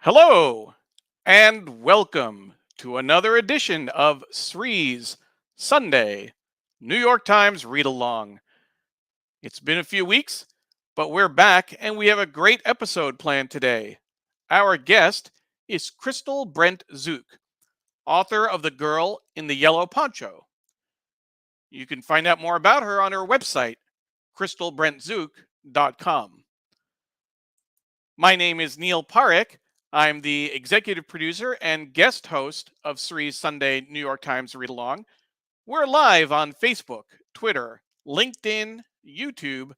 Hello and welcome to another edition of Sri's Sunday New York Times Read Along. It's been a few weeks, but we're back and we have a great episode planned today. Our guest is Kristal Brent Zook, author of The Girl in the Yellow Poncho. You can find out more about her on her website, kristalbrentzook.com. My name is Neil Parekh. I'm the executive producer and guest host of Sri's Sunday New York Times Read Along. We're live on Facebook, Twitter, LinkedIn, YouTube,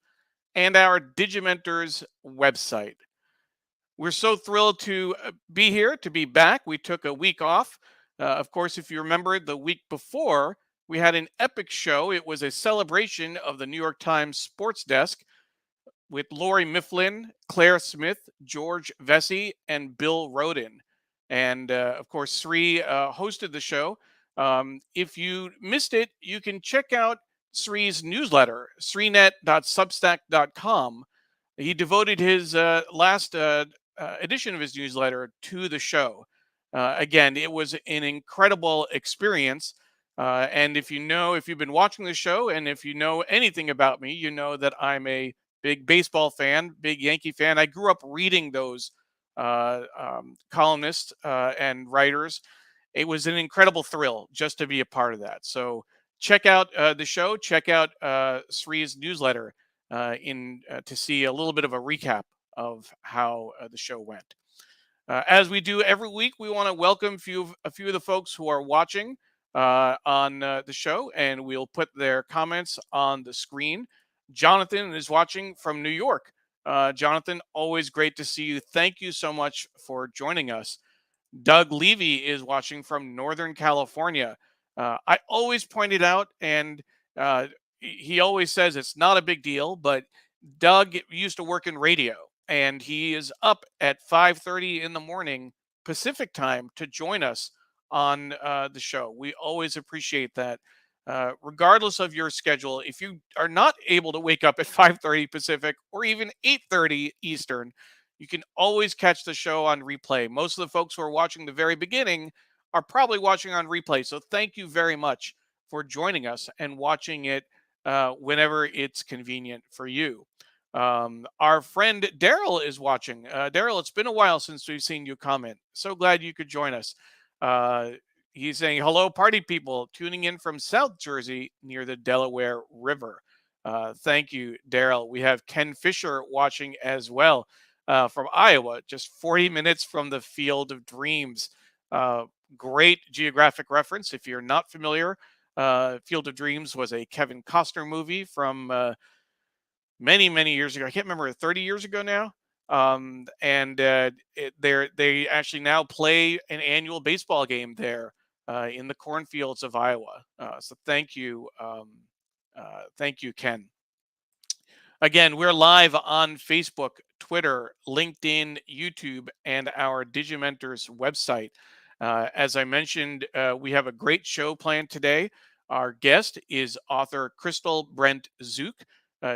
and our Digimentors website. We're so thrilled to be here, to be back. We took a week off. Of course, if you remember, the week before, we had an epic show. It was a celebration of the New York Times sports desk with Lori Mifflin, Claire Smith, George Vesey, and Bill Roden. And of course, Sri hosted the show. If you missed it, you can check out Sri's newsletter, srinet.substack.com. He devoted his last edition of his newsletter to the show. Again, it was an incredible experience. And if you've been watching the show and if you know anything about me, you know that I'm a big baseball fan, big Yankee fan. I grew up reading those columnists and writers. It was an incredible thrill just to be a part of that. So check out the show. Check out Sri's newsletter to see a little bit of a recap of how the show went. As we do every week, we want to welcome a few of the folks who are watching on the show, and we'll put their comments on the screen. Jonathan is watching from New York. Jonathan, always great to see you. Thank you so much for joining us. Doug Levy is watching from Northern California. I always point it out, and he always says it's not a big deal, but Doug used to work in radio, and he is up at 5:30 in the morning Pacific time to join us on the show. We always appreciate that. Regardless of your schedule, if you are not able to wake up at 5:30 Pacific or even 8:30 Eastern, you can always catch the show on replay. Most of the folks who are watching the very beginning are probably watching on replay. So thank you very much for joining us and watching it whenever it's convenient for you. Our friend Daryl is watching. Daryl, it's been a while since we've seen you comment. So glad you could join us. Uh, he's saying, hello, party people, tuning in from South Jersey near the Delaware River. Thank you, Daryl. We have Ken Fisher watching as well from Iowa, just 40 minutes from the Field of Dreams. Great geographic reference. If you're not familiar, Field of Dreams was a Kevin Costner movie from many, many years ago. I can't remember, 30 years ago now. And they actually now play an annual baseball game there in the cornfields of Iowa. So thank you, Ken. Again, we're live on Facebook, Twitter, LinkedIn, YouTube, and our Digimentors website. As I mentioned, we have a great show planned today. Our guest is author Kristal Brent Zook.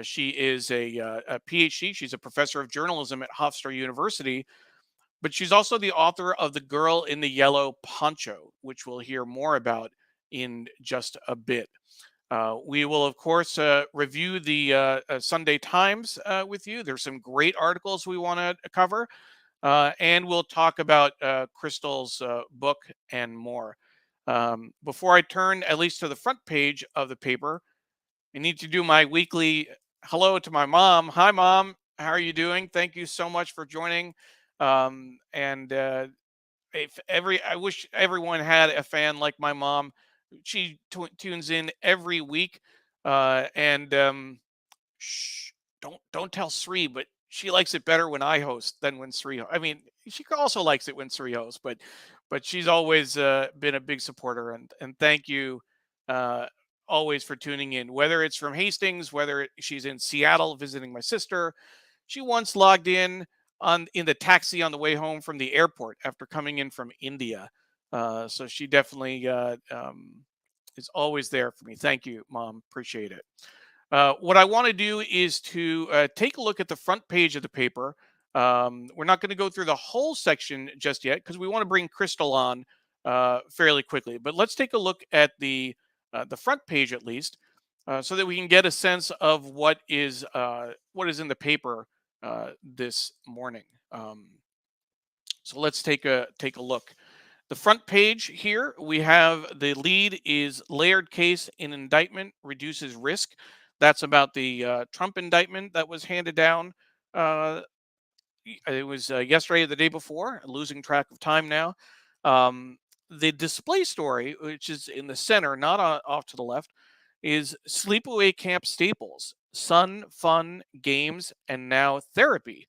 She is a PhD. She's a professor of journalism at Hofstra University, but she's also the author of The Girl in the Yellow Poncho, which we'll hear more about in just a bit. We will, of course, review the Sunday Times with you. There's some great articles we want to cover, and we'll talk about Kristal's book and more. Before I turn at least to the front page of the paper, I need to do my weekly hello to my mom. Hi, Mom. How are you doing? Thank you so much for joining. And I wish everyone had a fan like my mom. She tunes in every week, and shh, don't tell Sri, but she likes it better when I host than when Sri. I mean, she also likes it when Sri hosts, but she's always been a big supporter, and thank you always for tuning in. Whether it's from Hastings, she's in Seattle visiting my sister. She once logged in the taxi on the way home from the airport after coming in from India. So she definitely is always there for me. Thank you, Mom. Appreciate it. What I want to do is to take a look at the front page of the paper. We're not going to go through the whole section just yet because we want to bring Kristal on fairly quickly. But let's take a look at the front page at least, so that we can get a sense of what is in the paper this morning. So let's take a look. The front page here, we have the lead is layered case in indictment reduces risk. That's about the Trump indictment that was handed down. Uh, it was yesterday or the day before, losing track of time now. The display story, which is in the center, not off to the left, is sleepaway camp staples, sun, fun, games, and now therapy.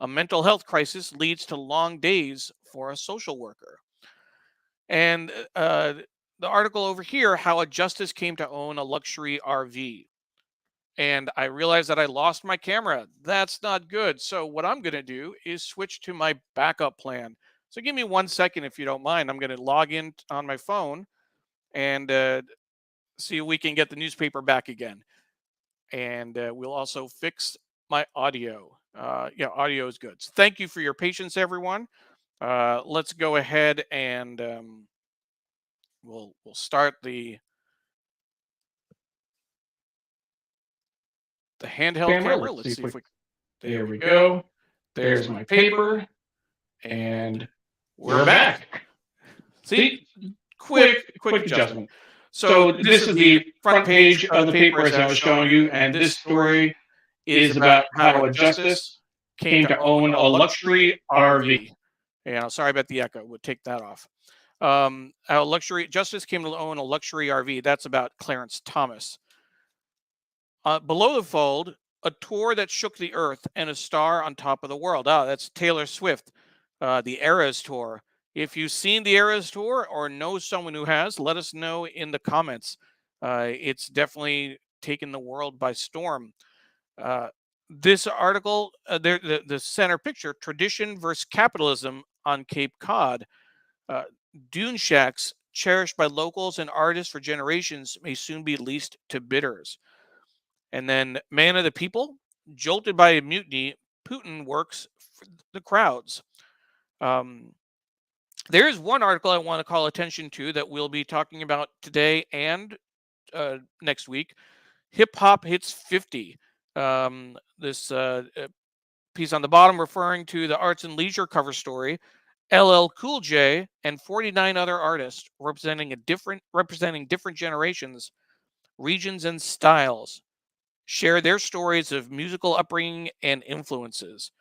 A mental health crisis leads to long days for a social worker. And the article over here, how a justice came to own a luxury RV. And I realized that I lost my camera. That's not good. So what I'm going to do is switch to my backup plan. So give me 1 second if you don't mind. I'm going to log in on my phone and see if we can get the newspaper back again. And we'll also fix my audio. Yeah, audio is good. So thank you for your patience, everyone. Let's go ahead and we'll start the handheld camera. Let's see if we. There we go. There's my paper, and we're back. See, quick adjustment. So this is the front page of the paper as I was showing you, and this story is about how a justice came to own a luxury RV. Yeah, sorry about the echo. We'll take that off. A luxury justice came to own a luxury RV. That's about Clarence Thomas. Below the fold, a tour that shook the earth and a star on top of the world. That's Taylor Swift, the Eras Tour. If you've seen the Eras Tour or know someone who has, let us know in the comments. It's definitely taken the world by storm. This article, the center picture, tradition versus capitalism on Cape Cod. Dune shacks cherished by locals and artists for generations may soon be leased to bidders. And then Man of the People, jolted by a mutiny, Putin works for the crowds. There is one article I want to call attention to that we'll be talking about today and next week. Hip hop hits 50. This piece on the bottom referring to the Arts and Leisure cover story. LL Cool J and 49 other artists representing different generations, regions, and styles share their stories of musical upbringing and influences.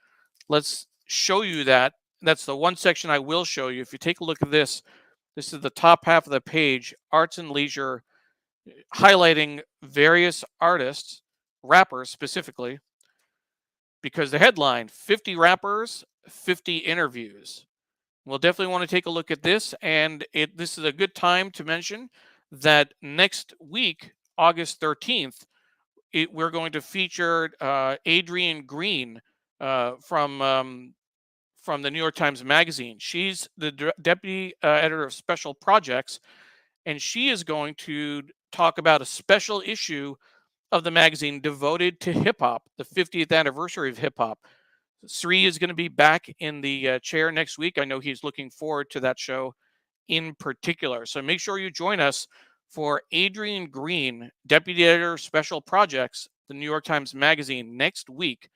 Let's show you that. That's the one section I will show you. If you take a look at this, this is the top half of the page, Arts and Leisure, highlighting various artists, rappers specifically, because the headline, 50 rappers, 50 interviews. We'll definitely want to take a look at this. And this is a good time to mention that next week, August 13th, we're going to feature Adrienne Green from the New York Times Magazine. She's the deputy editor of special projects, and she is going to talk about a special issue of the magazine devoted to hip hop, the 50th anniversary of hip hop. Sri is going to be back in the chair next week. I know he's looking forward to that show in particular. So make sure you join us for Adrienne Green, Deputy Editor of Special Projects, the New York Times Magazine. Next week,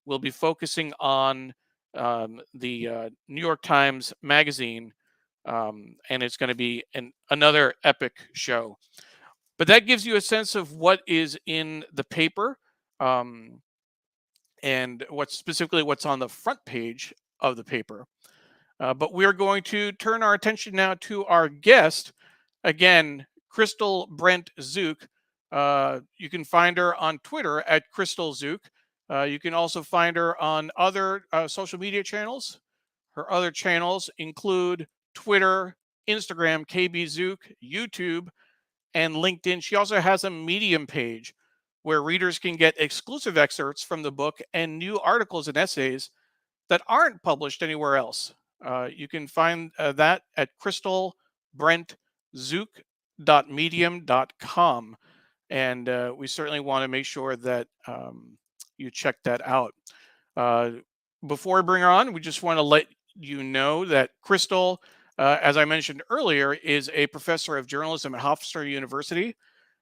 we'll be focusing on the New York Times Magazine, and it's going to be another epic show. But that gives you a sense of what is in the paper, and what's on the front page of the paper. But we're going to turn our attention now to our guest. Again, Kristal Brent Zook. You can find her on Twitter at Kristal Zook. You can also find her on other social media channels. Her other channels include Twitter, Instagram, KB Zook, YouTube, and LinkedIn. She also has a Medium page where readers can get exclusive excerpts from the book and new articles and essays that aren't published anywhere else. You can find that at kristalbrentzook.medium.com. And we certainly want to make sure that you check that out. before I bring her on, we just want to let you know that Kristal, as I mentioned earlier, is a professor of journalism at Hofstra University.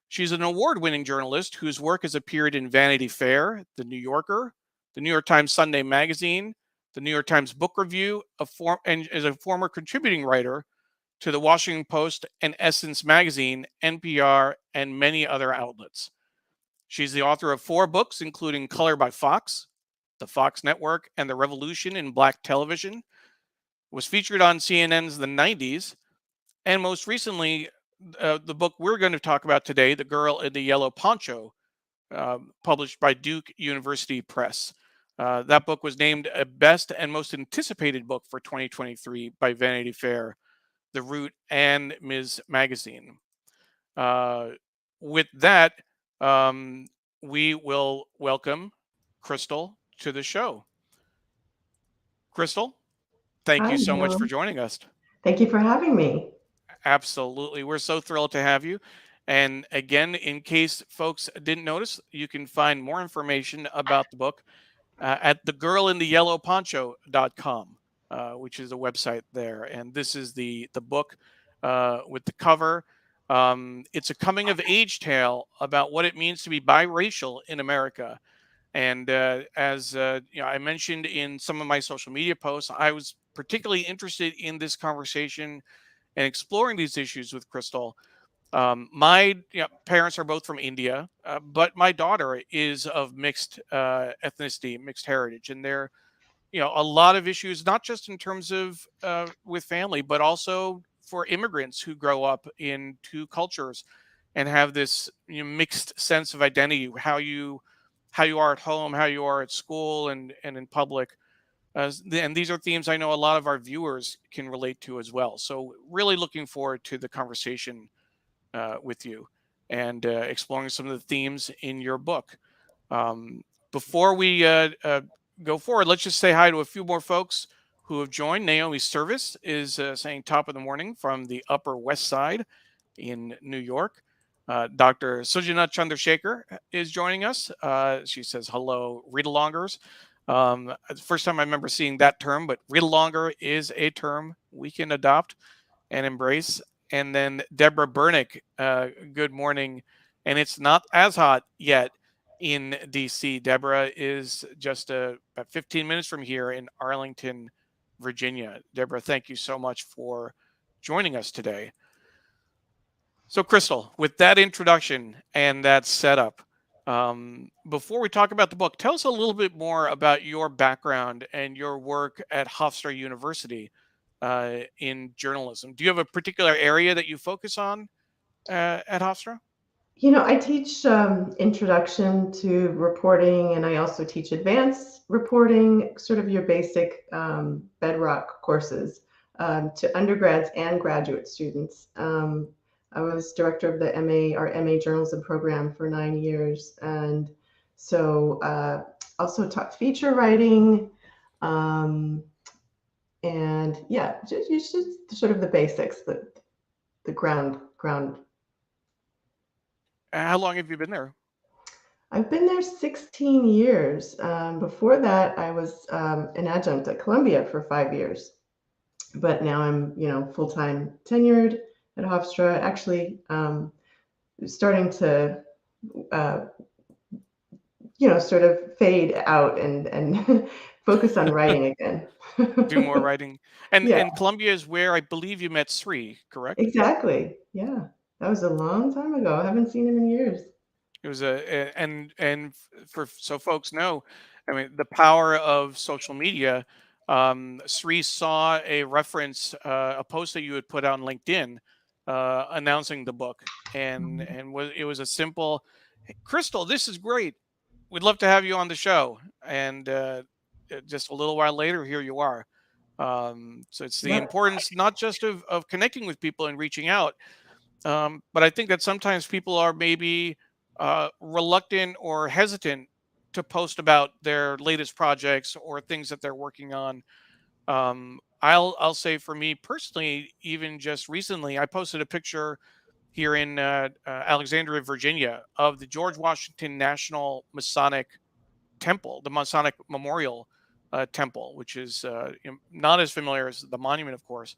She's an award winning journalist whose work has appeared in Vanity Fair, The New Yorker, the New York Times Sunday Magazine, the New York Times Book Review, and is a former contributing writer to the Washington Post and Essence Magazine, NPR, and many other outlets. She's the author of 4 books, including Color by Fox, The Fox Network, and The Revolution in Black Television. Was featured on CNN's The 90s, and most recently, the book we're going to talk about today, The Girl in the Yellow Poncho, published by Duke University Press. That book was named a best and most anticipated book for 2023 by Vanity Fair, The Root, and Ms. Magazine. With that, we will welcome Kristal to the show. Kristal, thank Hi, you so much Neil. for joining us. Thank you for having me. Absolutely. We're so thrilled to have you. And again, in case folks didn't notice, you can find more information about the book at thegirlintheyellowponcho.com, which is a website there. And this is the book with the cover. It's a coming of age tale about what it means to be biracial in America. And as I mentioned in some of my social media posts, I was particularly interested in this conversation and exploring these issues with Kristal. My parents are both from India, but my daughter is of mixed ethnicity, mixed heritage, and there, a lot of issues, not just in terms of with family, but also for immigrants who grow up in 2 cultures and have this mixed sense of identity, how you are at home, how you are at school, and in public. And these are themes I know a lot of our viewers can relate to as well. So, really looking forward to the conversation with you and exploring some of the themes in your book. Um, Before we go forward, let's just say hi to a few more folks who have joined. Naomi Service is saying top of the morning from the Upper West Side in New York. Dr. Sujana Chandrasekhar is joining us. She says, hello, read alongers. It's the first time I remember seeing that term, but read alonger is a term we can adopt and embrace. And then Deborah Bernick, good morning. And it's not as hot yet in DC. Deborah is just about 15 minutes from here in Arlington, Virginia. Deborah, thank you so much for joining us today. So, Kristal, with that introduction and that setup, before we talk about the book, tell us a little bit more about your background and your work at Hofstra University in journalism. Do you have a particular area that you focus on at Hofstra? I teach introduction to reporting, and I also teach advanced reporting, sort of your basic bedrock courses to undergrads and graduate students. I was director of the our MA journalism program for 9 years, and so also taught feature writing, um, and yeah, just sort of the basics, the ground. How long have you been there? I've been there 16 years. Before that, I was an adjunct at Columbia for 5 years, but now I'm, full-time tenured at Hofstra. Actually, starting to, uh, sort of fade out and focus on writing again. Do more writing. And Yeah, and Columbia is where I believe you met Sri, correct? exactly. Yeah, that was a long time ago. I haven't seen him in years. It was and for so folks know, I mean, the power of social media. Sri saw a reference, a post that you had put on LinkedIn, announcing the book, and it was a simple, "Hey, Kristal, this is great. We'd love to have you on the show." And just a little while later, here you are. So it's the Yep. importance not just of connecting with people and reaching out, but I think that sometimes people are maybe reluctant or hesitant to post about their latest projects or things that they're working on. I'll say for me personally, even just recently, I posted a picture here in Alexandria, Virginia, of the George Washington National Masonic Temple, the Masonic Memorial, temple, which is not as familiar as the monument, of course.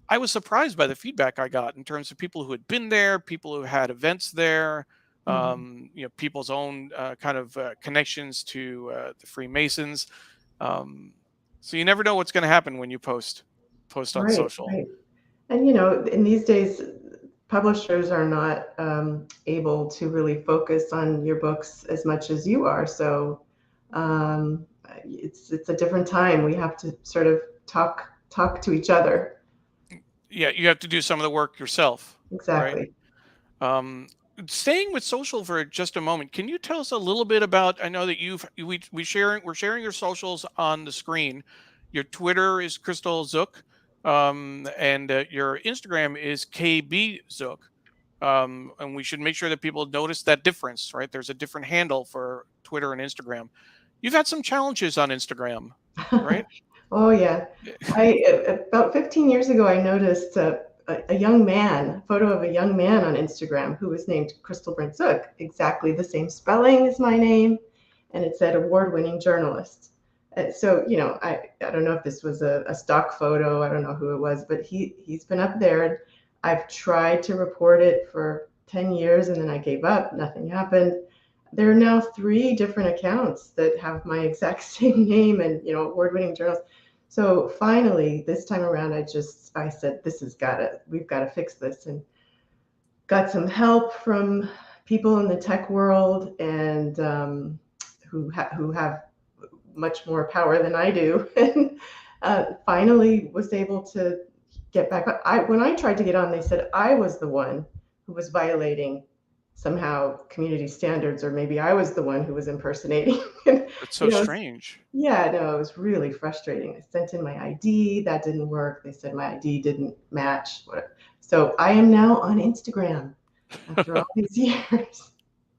I was surprised by the feedback I got in terms of people who had been there, people who had events there, Mhm. people's own kind of connections to the Freemasons. Um, so you never know what's going to happen when you post on Right, social. right. And in these days, publishers are not able to really focus on your books as much as you are. So um, it's a different time. We have to sort of talk to each other. Yeah, you have to do some of the work yourself, right? Exactly. Um, Staying with social for just a moment, can you tell us a little bit about? I know that we're sharing your socials on the screen. Your Twitter is Kristal Zook, and your Instagram is KB Zook. And we should make sure that people notice that difference, right? There's a different handle for Twitter and Instagram. You've had some challenges on Instagram, right? Oh yeah. About 15 years ago, I noticed a young man, a photo of a young man on Instagram who was named Kristal Brent Zook, exactly the same spelling as my name, and it said award-winning journalist. So, I don't know if this was a stock photo. I don't know who it was, but he's been up there. I've tried to report it for 10 years and then I gave up. Nothing happened. There are now 3 different accounts that have my exact same name and, award-winning journalist. So finally, this time around, I said, we've got to fix this, and got some help from people in the tech world and who have much more power than I do, and finally was able to get back. When I tried to get on, they said I was the one who was violating somehow community standards, or maybe I was the one who was impersonating. And, It's you so know, strange. yeah, no, it was really frustrating. I sent in my ID, that didn't work. They said my ID didn't match. Whatever. So I am now on Instagram after all these years.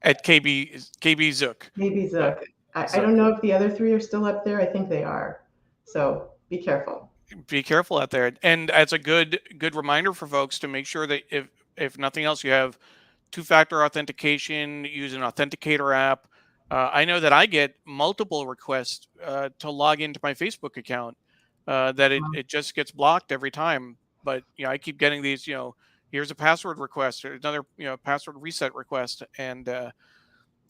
At KB Zook. Maybe Uh, Zook. I don't Zook. know if the other 3 are still up there. I think they are. So be careful. Be careful out there, and it's a good reminder for folks to make sure that if nothing else, you have two-factor authentication, use an authenticator app. I know that I get multiple requests to log into my Facebook account, that it just gets blocked every time. But I keep getting these. Here's a password request or another password reset request, and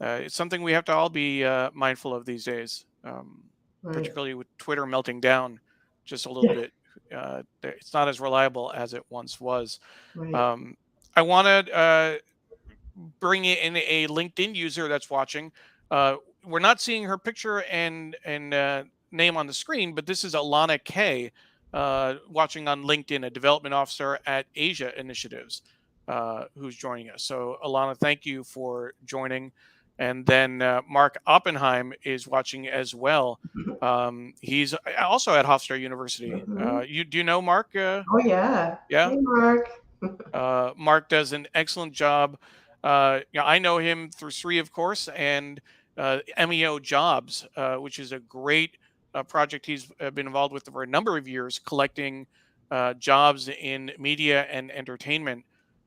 it's something we have to all be mindful of these days, Right. particularly with Twitter melting down just a little Yeah. bit. It's not as reliable as it once was. Right. Um, I want to bring in a LinkedIn user that's watching. We're not seeing her picture and name on the screen, but this is Alana K, watching on LinkedIn, a development officer at Asia Initiatives, who's joining us. So, Alana, thank you for joining. And then Mark Oppenheim is watching as well. He's also at Hofstra University. Mhm. You do you know Mark? Oh, yeah. Yeah. Hey, Mark. Mark does an excellent job. I know him through SRI, of course, and MEO Jobs, which is a great project he's been involved with for a number of years, collecting jobs in media and entertainment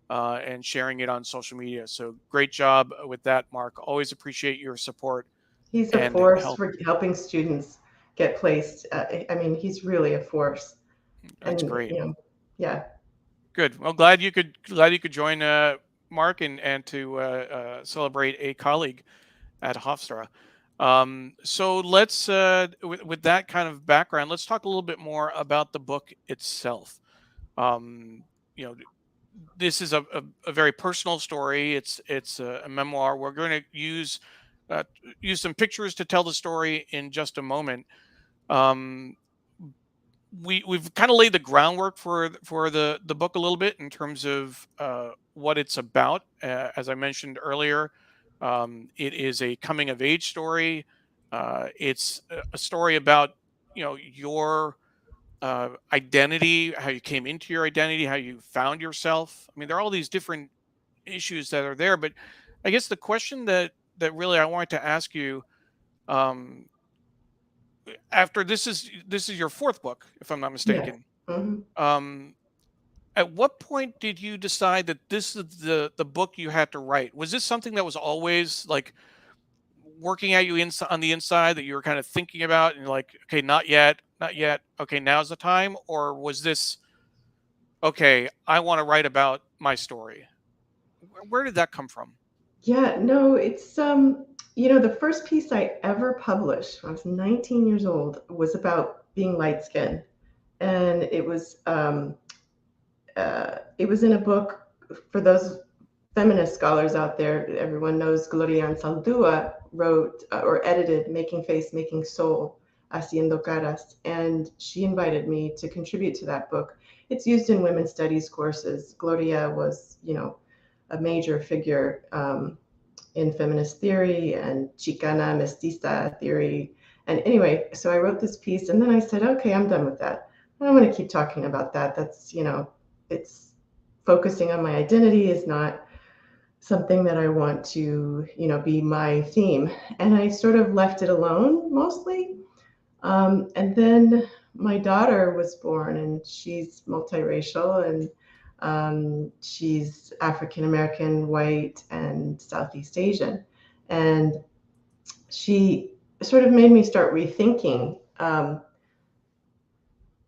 and sharing it on social media. So great job with that, Mark. Always appreciate your support He's a and force help. for helping students get placed. I mean, he's really a force. That's And, great. yeah. Good. Well, glad you could join Mark and to celebrate a colleague at Hofstra. So let's, with that kind of background, let's talk a little bit more about the book itself. Um, you know, this is a very personal story. It's a memoir. We're going to uh, use some pictures to tell the story in just a moment. Um, we've kind of laid the groundwork for the book a little bit in terms of what it's about. As I mentioned earlier, it is a coming of age story. It's a story about your identity, how you came into your identity, how you found yourself. I mean, there are all these different issues that are there, but I guess the question that really I wanted to ask you, um, after this is your fourth book, if I'm not Yes. mistaken. Mhm. Um, at what point did you decide that this is the book you had to write? Was this something that was always like working at you on the inside that you were kind of thinking about and like, okay, not yet, not yet. Okay, now's the time? Or was this, okay, I want to write about my story? Where did that come from? Yeah, no, it's the first piece I ever published when I was 19 years old was about being light skinned. And it was in a book for those feminist scholars out there. Everyone knows Gloria Ansaldúa wrote or edited Making Face, Making Soul, Haciendo Caras, and she invited me to contribute to that book. It's used in women's studies courses. Gloria was, a major figure in feminist theory and Chicana mestiza theory. And anyway, so I wrote this piece, and then I said, okay, I'm done with that. I don't want to keep talking about that. That's, it's focusing on my identity is not something that I want to, be my theme. And I sort of left it alone mostly. And then my daughter was born, and she's multiracial, and she's African American, white, and Southeast Asian. And she sort of made me start rethinking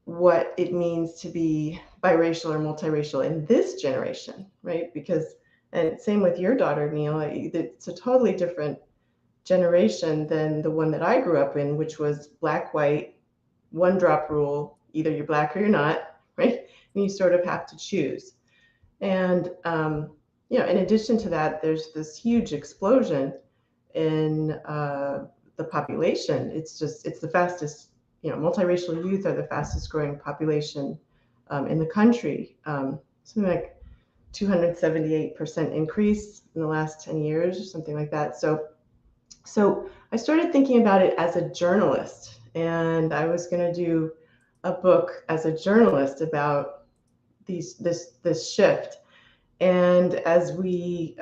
what it means to be biracial or multiracial in this generation, right? Because, and same with your daughter, Neil, it's a totally different generation than the one that I grew up in, which was black, white, one drop rule, either you're black or you're not, right? And you sort of have to choose. And, in addition to that, there's this huge explosion in the population. It's the fastest, multiracial youth are the fastest growing population in the country. Something like 278% increase in the last 10 years or something like that. So I started thinking about it as a journalist, and I was going to do a book as a journalist about this shift. And as we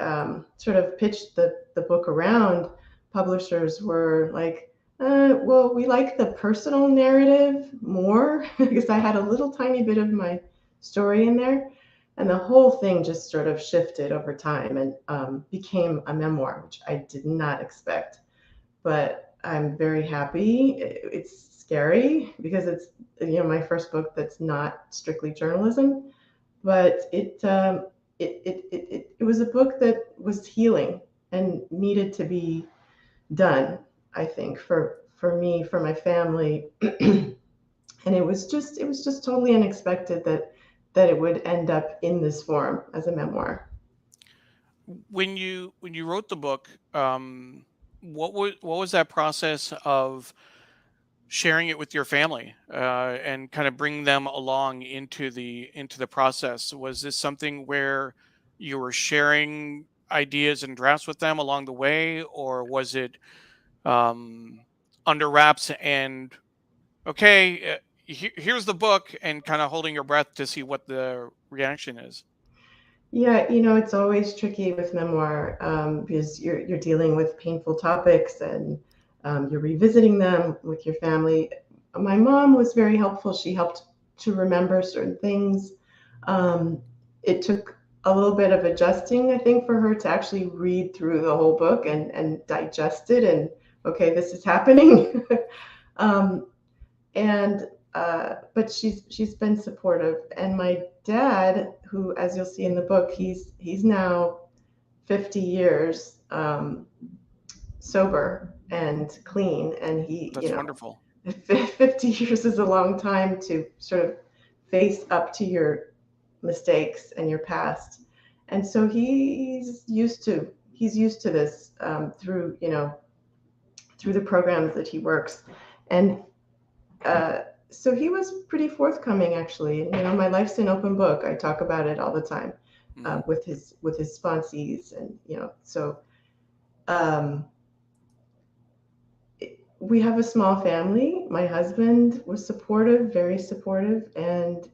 sort of pitched the book around, publishers were like, well, we like the personal narrative more because I had a little tiny bit of my story in there. And the whole thing just sort of shifted over time and became a memoir, which I did not expect. But I'm very happy. It's scary because it's my first book that's not strictly journalism, but it was a book that was healing and needed to be done, I think, for me, for my family. And it was just totally unexpected that it would end up in this form as a memoir. When you wrote the book, what was that process of sharing it with your family and kind of bring them along into the process? Was this something where you were sharing ideas and drafts with them along the way, or was it um, under wraps and okay, here's the book, and kind of holding your breath to see what the reaction is? Yeah, it's always tricky with memoir because you're dealing with painful topics and you're revisiting them with your family. My mom was very helpful. She helped to remember certain things. It took a little bit of adjusting, I think, for her to actually read through the whole book and digest it and, okay, this is happening. um, and but she's been supportive. And my dad, who, as you'll see in the book, he's now 50 years sober and clean, and he, That's wonderful. 50 years is a long time to sort of face up to your mistakes and your past. And so he's used to this through the programs that he works. And so he was pretty forthcoming, actually. And my life's an open book. I talk about it all the time Mhm. with his sponsees, and so um, we have a small family. My husband was supportive, very supportive, and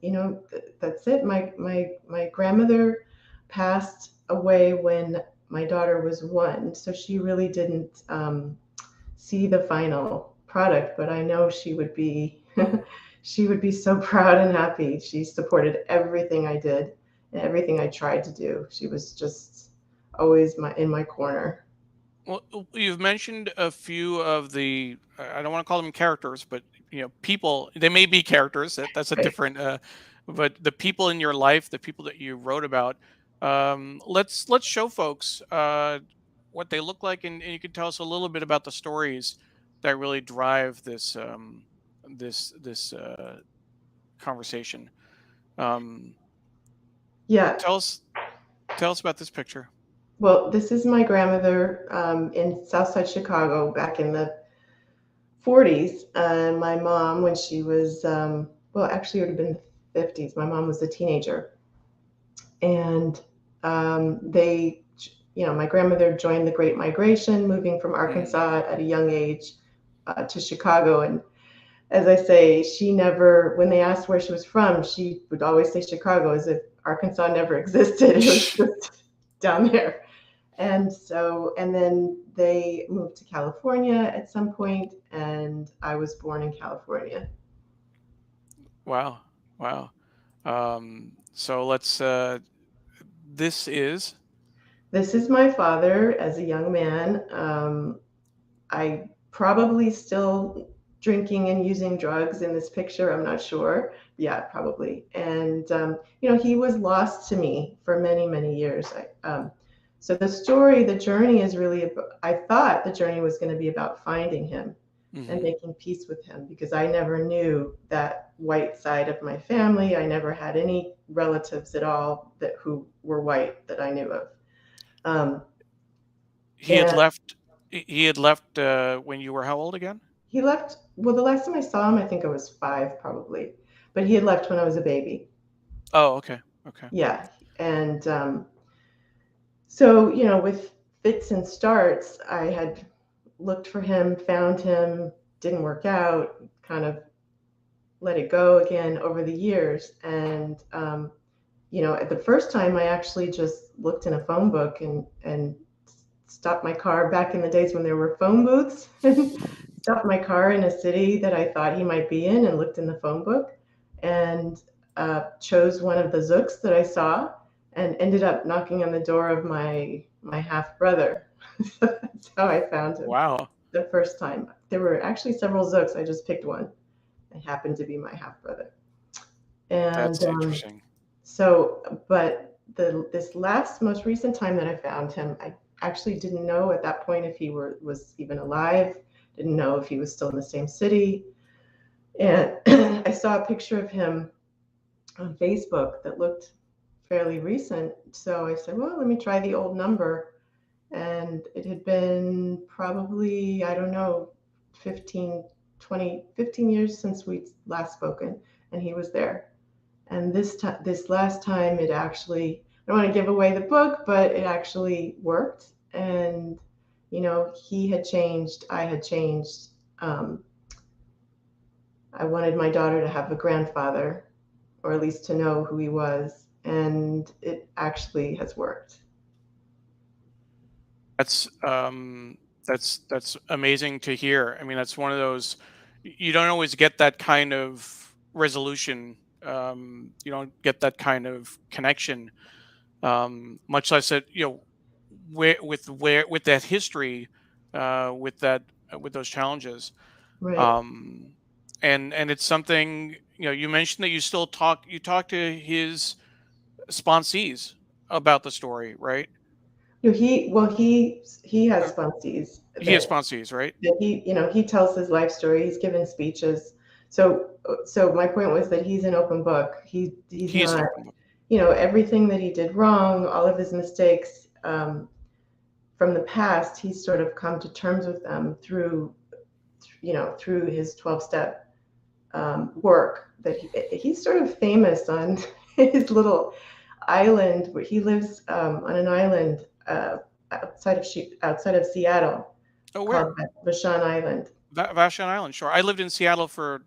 that's it. My grandmother passed away when my daughter was 1, so she really didn't see the final product, but I know she would be she would be so proud and happy. She supported everything I did and everything I tried to do. She was just always in my corner. Well, you've mentioned a few of the, I don't want to call them characters, but people. They may be characters. That's a Right. different. But the people in your life, the people that you wrote about, let's show folks what they look like, and you can tell us a little bit about the stories that really drive this conversation. Um, Yeah. tell us tell us about this picture. Well, this is my grandmother in Southside Chicago back in the 40s, and my mom when she was, well, actually, it would have been the 50s. My mom was a teenager, and my grandmother joined the Great Migration, moving from Mm, Arkansas at a young age to Chicago. And as I say, she never, when they asked where she was from, she would always say Chicago, as if Arkansas never existed. It was just down there. And then they moved to California at some point, and I was born in California. wow, wow. So let's. This is. This is my father as a young man. I probably still drinking and using drugs in this picture. I'm not sure. Yeah, probably. And he was lost to me for many, many years. So the story, the journey is really. I thought the journey was going to be about finding him and Mhm. making peace with him because I never knew that white side of my family. I never had any relatives at all who were white that I knew of. Um, He had and left. He had left when you were how old again? He left, well, the last time I saw him, I think I was 5 probably, but he had left when I was a baby. Oh, okay, okay. Yeah. And so, with fits and starts, I had looked for him, found him, didn't work out, kind of let it go again over the years. And, at the first time, I actually just looked in a phone book and stopped my car back in the days when there were phone booths. Stopped my car in a city that I thought he might be in and looked in the phone book and chose one of the Zooks that I saw and ended up knocking on the door of my half brother. That's how I found him Wow, the first time. There were actually several Zooks. I just picked one. It happened to be my half brother. And that's interesting. but this last most recent time that I found him, I actually didn't know at that point if he was even alive. Didn't know if he was still in the same city. And I saw a picture of him on Facebook that looked fairly recent. So I said, well, let me try the old number. And it had been probably, I don't know, 15 years since we'd last spoken, and he was there. And this last time, it actually, I don't want to give away the book, but it actually worked. And, he had changed, I had changed. Um, I wanted my daughter to have a grandfather, or at least to know who he was. And it actually has worked. That's that's amazing to hear. I mean, that's one of those you don't always get that kind of resolution. You don't get that kind of connection. Much less that with that history, with that with those challenges. Right. Um, and it's something you mentioned that you talk to his sponsees about the story, right? He has Uh, sponsees he has sponsees, right? that he tells his life story. He's given speeches. So my point was that he's an open book. He's He is an not, open book. everything that he did wrong, all of his mistakes from the past, he's sort of come to terms with them through his 12-step work. That he's sort of famous on his little island where he lives on an island outside of Seattle Oh, called where? Vashon Island. Vashon Island. Sure. I lived in Seattle for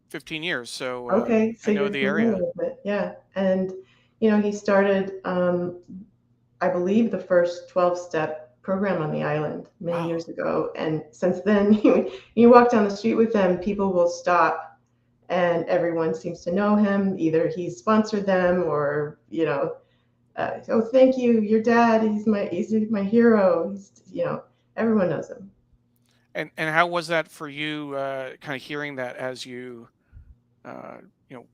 15 years, so Okay, I so know you're the familiar area. with it, yeah. And he started, I believe, the first 12-step program on the island many Wow. years ago. And since then, you walk down the street with them, people will stop, and everyone seems to know him. Either he's sponsored them, or oh, thank you, your dad. He's my hero. Everyone knows him. And how was that for you, kind of hearing that as you, you know,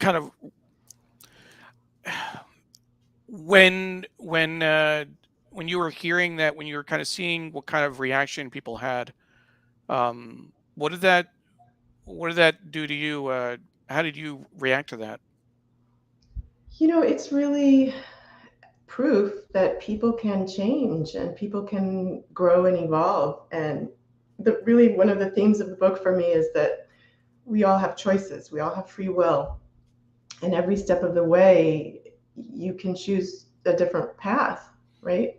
kind of when you were hearing that, when you were kind of seeing what kind of reaction people had, um, what did that what did that do to you? How did you react to that? It's really proof that people can change and people can grow and evolve. And really, one of the themes of the book for me is that we all have choices, we all have free will. And every step of the way, you can choose a different path, right?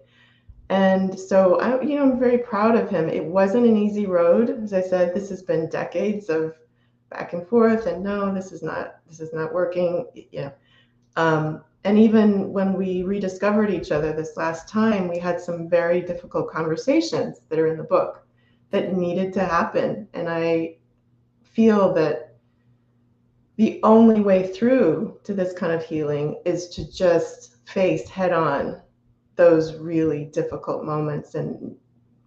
And so I'm very proud of him. It wasn't an easy road. As I said, this has been decades of back and forth, and no, this is not working. And even when we rediscovered each other this last time, we had some very difficult conversations that are in the book that needed to happen. And I feel that the only way through to this kind of healing is to just face head on those really difficult moments and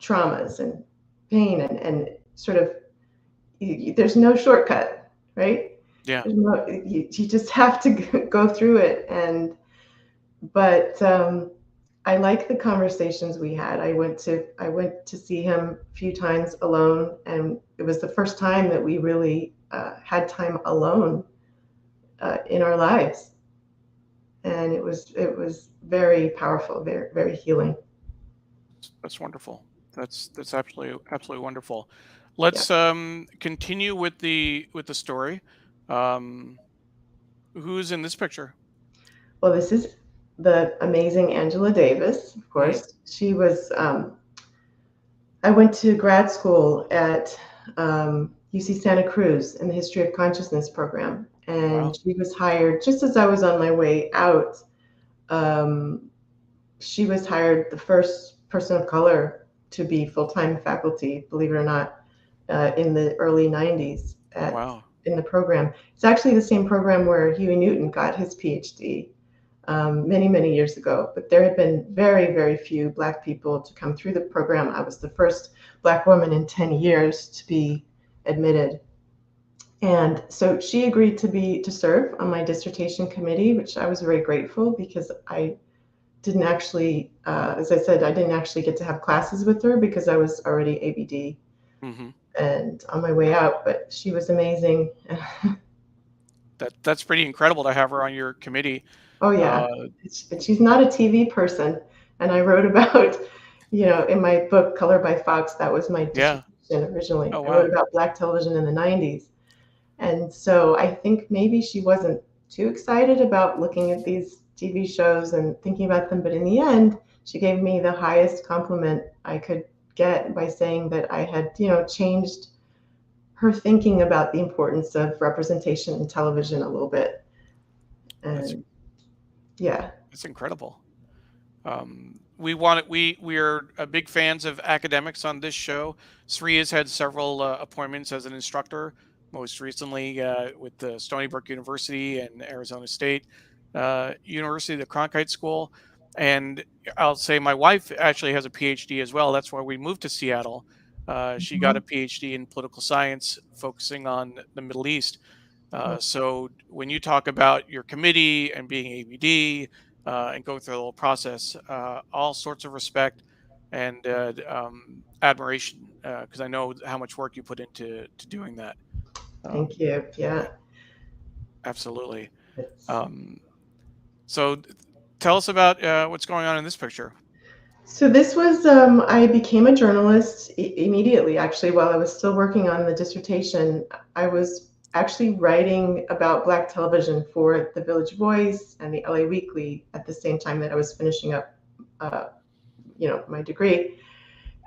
traumas and pain and sort of there's no shortcut, right? Yeah. You just have to go through it. But I like the conversations we had. I went to see him a few times alone, and it was the first time that we really had time alone in our lives, and it was very powerful, very very healing. That's wonderful. That's absolutely wonderful. Yeah. Let's continue with the story. Um, who's in this picture? Well, this is the amazing Angela Davis, of Hmm. course. She was. I went to grad school at UC Santa Cruz in the History of Consciousness program, and Wow. she was hired just as I was on my way out. Um, she was hired the first person of color to be full-time faculty, believe it or not, in the early 90s Wow. in the program. It's actually the same program where Huey Newton got his PhD many, many years ago. But there had been very, very few Black people to come through the program. I was the first Black woman in 10 years to be admitted. And so she agreed to serve on my dissertation committee, which I was very grateful because I didn't actually, as I said, I didn't actually get to have classes with her because I was already ABD Hmm. and on my way out. But she was amazing. That's pretty incredible to have her on your committee. Oh Uh, yeah, she's not a TV person, and I wrote about, in my book Color by Fox, that was my yeah. dissertation originally. Oh I wrote wow. about Black television in the 90s, and so I think maybe she wasn't too excited about looking at these TV shows and thinking about them, but in the end, she gave me the highest compliment I could get by saying that I had, changed her thinking about the importance of representation in television a little bit, That's and yeah. that's incredible. We want it. We are big fans of academics on this show. Sri has had several appointments as an instructor, most recently with the Stony Brook University and Arizona State University, the Cronkite School. And I'll say my wife actually has a PhD as well. That's why we moved to Seattle. She got a Mhm. PhD in political science, focusing on the Middle East. Mm. So when you talk about your committee and being ABD and going through the whole process, all sorts of respect and admiration, because I know how much work you put into to doing that. Thank Um, you. Yeah. Absolutely. It's, Um, so tell us about what's going on in this picture. so this was, I became a journalist immediately, actually, while I was still working on the dissertation. I was actually writing about Black television for the Village Voice and the LA Weekly at the same time that I was finishing up, uh, my degree.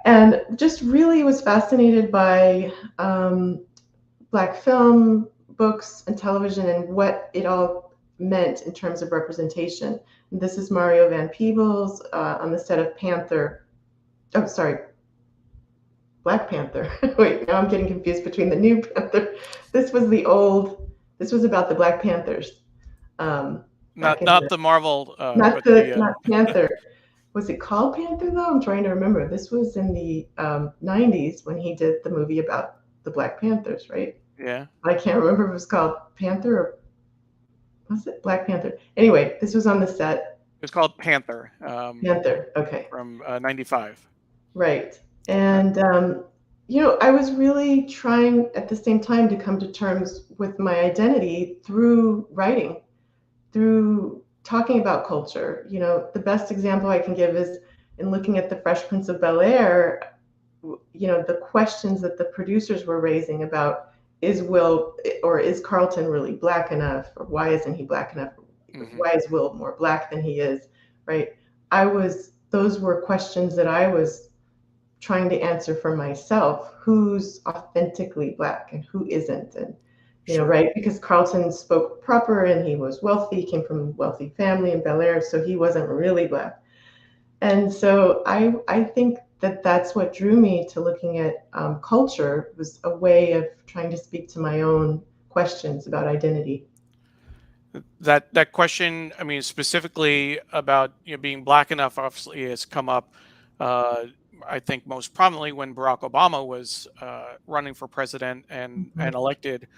And just really was fascinated by Black film, books, and television and what it all meant in terms of representation. This is Mario Van Peebles on the set of Panther. Oh, sorry, Black Panther. Wait, now I'm getting confused between the new Panther. This was the old. This was about the Black Panthers back in Not the the Marvel, not but the the not Panther. Was it called Panther though? I'm trying to remember. This was in the 90s when he did the movie about the Black Panthers, right? Yeah. I can't remember if it was called Panther or was it Black Panther? Anyway, this was on the set. It was called Panther, Panther. Okay. from '95. Right. And, I was really trying at the same time to come to terms with my identity through writing, through talking about culture. The best example I can give is in looking at the Fresh Prince of Bel-Air, the questions that the producers were raising about is Will or is Carlton really black enough, or why isn't he black enough? Mm-hmm. Why is Will more black than he is, right? Those were questions that I was trying to answer for myself. Who's authentically black and who isn't? And Sure. right, because Carlton spoke proper and he was wealthy, came from a wealthy family in Bel Air, so he wasn't really black. And so I think that that's what drew me to looking at culture, was a way of trying to speak to my own questions about identity. That question, I mean, specifically about being black enough, obviously has come up. Uh, I think most prominently when Barack Obama was running for president and Mhm. elected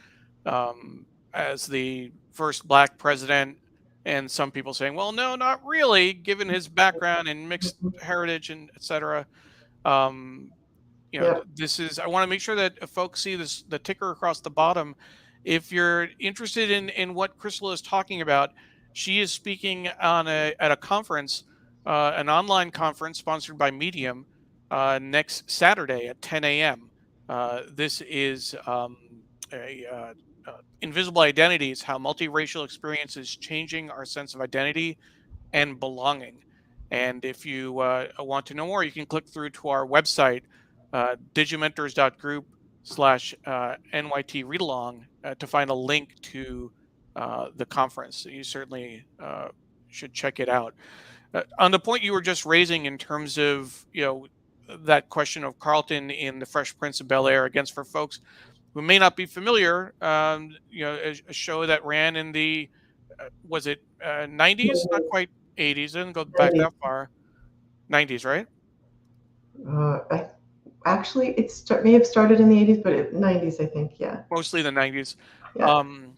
as the first black president, and some people saying, well, no, not really, given his background and mixed heritage and etc. Um, Yep. this is, I want to make sure that folks see this, the ticker across the bottom. If you're interested in what Kristal is talking about, she is speaking at a conference, an online conference sponsored by Medium, next Saturday at 10 a.m. This is a invisible identities: how multiracial experience is changing our sense of identity and belonging. And if you want to know more, you can click through to our website, digimentors.group/NYT read along, to find a link to the conference. You certainly should check it out. On the point you were just raising in terms of, that question of Carlton in the Fresh Prince of Bel Air, against, for folks who may not be familiar, a show that ran in the was it 90s? Not quite 80s. Didn't go back 90s. that far. 90s, right? Actually, may have started in the 80s, but 90s, I think. Yeah. Mostly the 90s. Yeah. Um,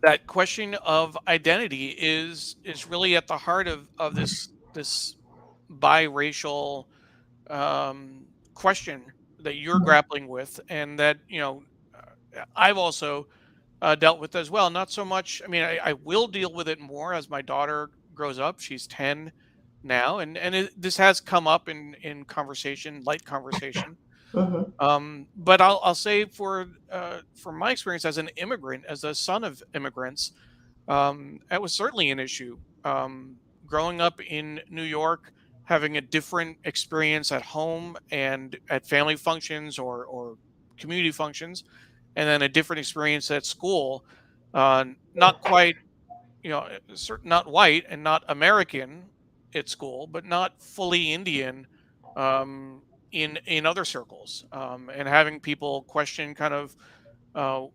that question of identity is really at the heart of this biracial question that you're Mhm. grappling with, and that I've also dealt with as well. Not so much. I mean, I will deal with it more as my daughter grows up. She's 10 now, and this has come up in conversation, light conversation. Mhm. But I'll say, for my experience as an immigrant, as a son of immigrants, that was certainly an issue. Growing up in New York, having a different experience at home and at family functions or community functions, and then a different experience at school. Not quite, not white and not American at school, but not fully Indian in other circles, and having people question kind of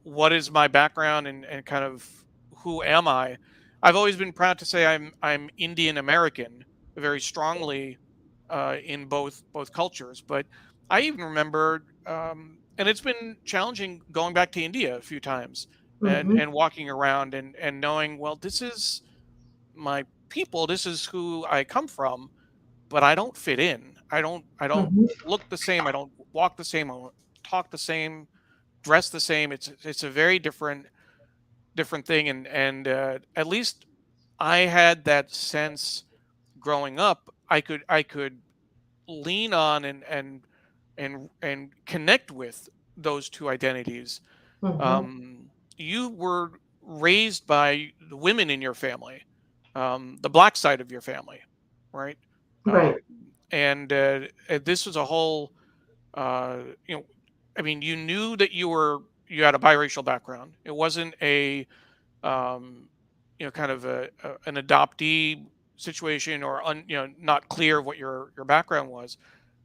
what is my background, and kind of who am I. I've always been proud to say I'm Indian American very strongly in both cultures. But I even remember, and it's been challenging going back to India a few times, and Mhm. walking around and knowing, well, this is my people, this is who I come from, but I don't fit in. I don't Mhm. look the same. I don't walk the same. I don't talk the same. Dress the same. It's a very different thing, and at least I had that sense growing up. I could lean on and connect with those two identities. Mhm. You were raised by the women in your family, the black side of your family, right? Um, Right. and this was a whole, uh, you know, I mean, you knew that you had a biracial background. It wasn't a, um, kind of an adoptee situation, or not clear what your background was,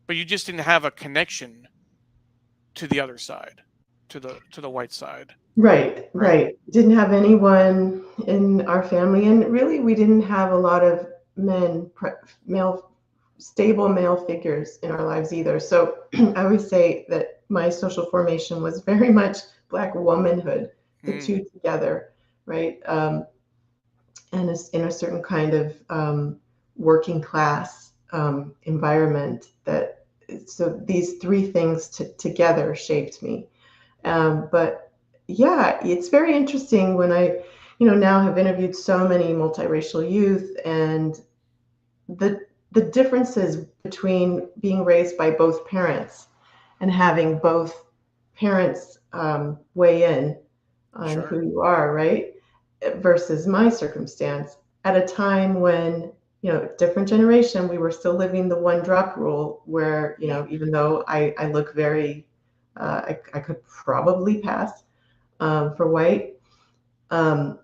but you just didn't have a connection to the other side, to the white side, Right, right? right. Didn't have anyone in our family, and really, we didn't have a lot of male stable male figures in our lives either. So I always say that my social formation was very much Black womanhood, the Mm, two together, right? And it's in a certain kind of working class environment that, so these three things together shaped me. But yeah, it's very interesting when I, now have interviewed so many multiracial youth, and the the differences between being raised by both parents and having both parents weigh in on sure. who you are, right? Versus my circumstance at a time when, different generation, we were still living the one drop rule where, Yeah. even though I look very, I could probably pass for white. Um,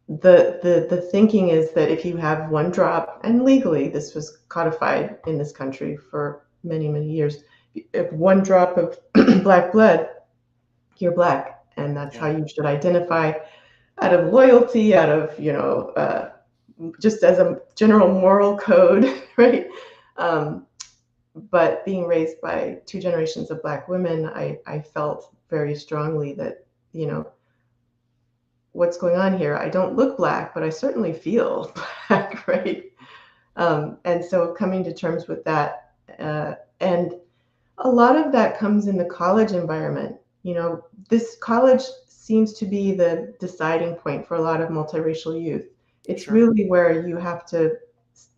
the thinking is that if you have one drop, and legally this was codified in this country for many years, if one drop of black blood, you're black, and that's how Yeah. you should identify, out of loyalty, out of, just as a general moral code, right? um, but being raised by two generations of black women, I felt very strongly that, you know what's going on here. I don't look black, but I certainly feel black, right? And so coming to terms with that, and a lot of that comes in the college environment. This college seems to be the deciding point for a lot of multiracial youth. It's Sure. really where you have to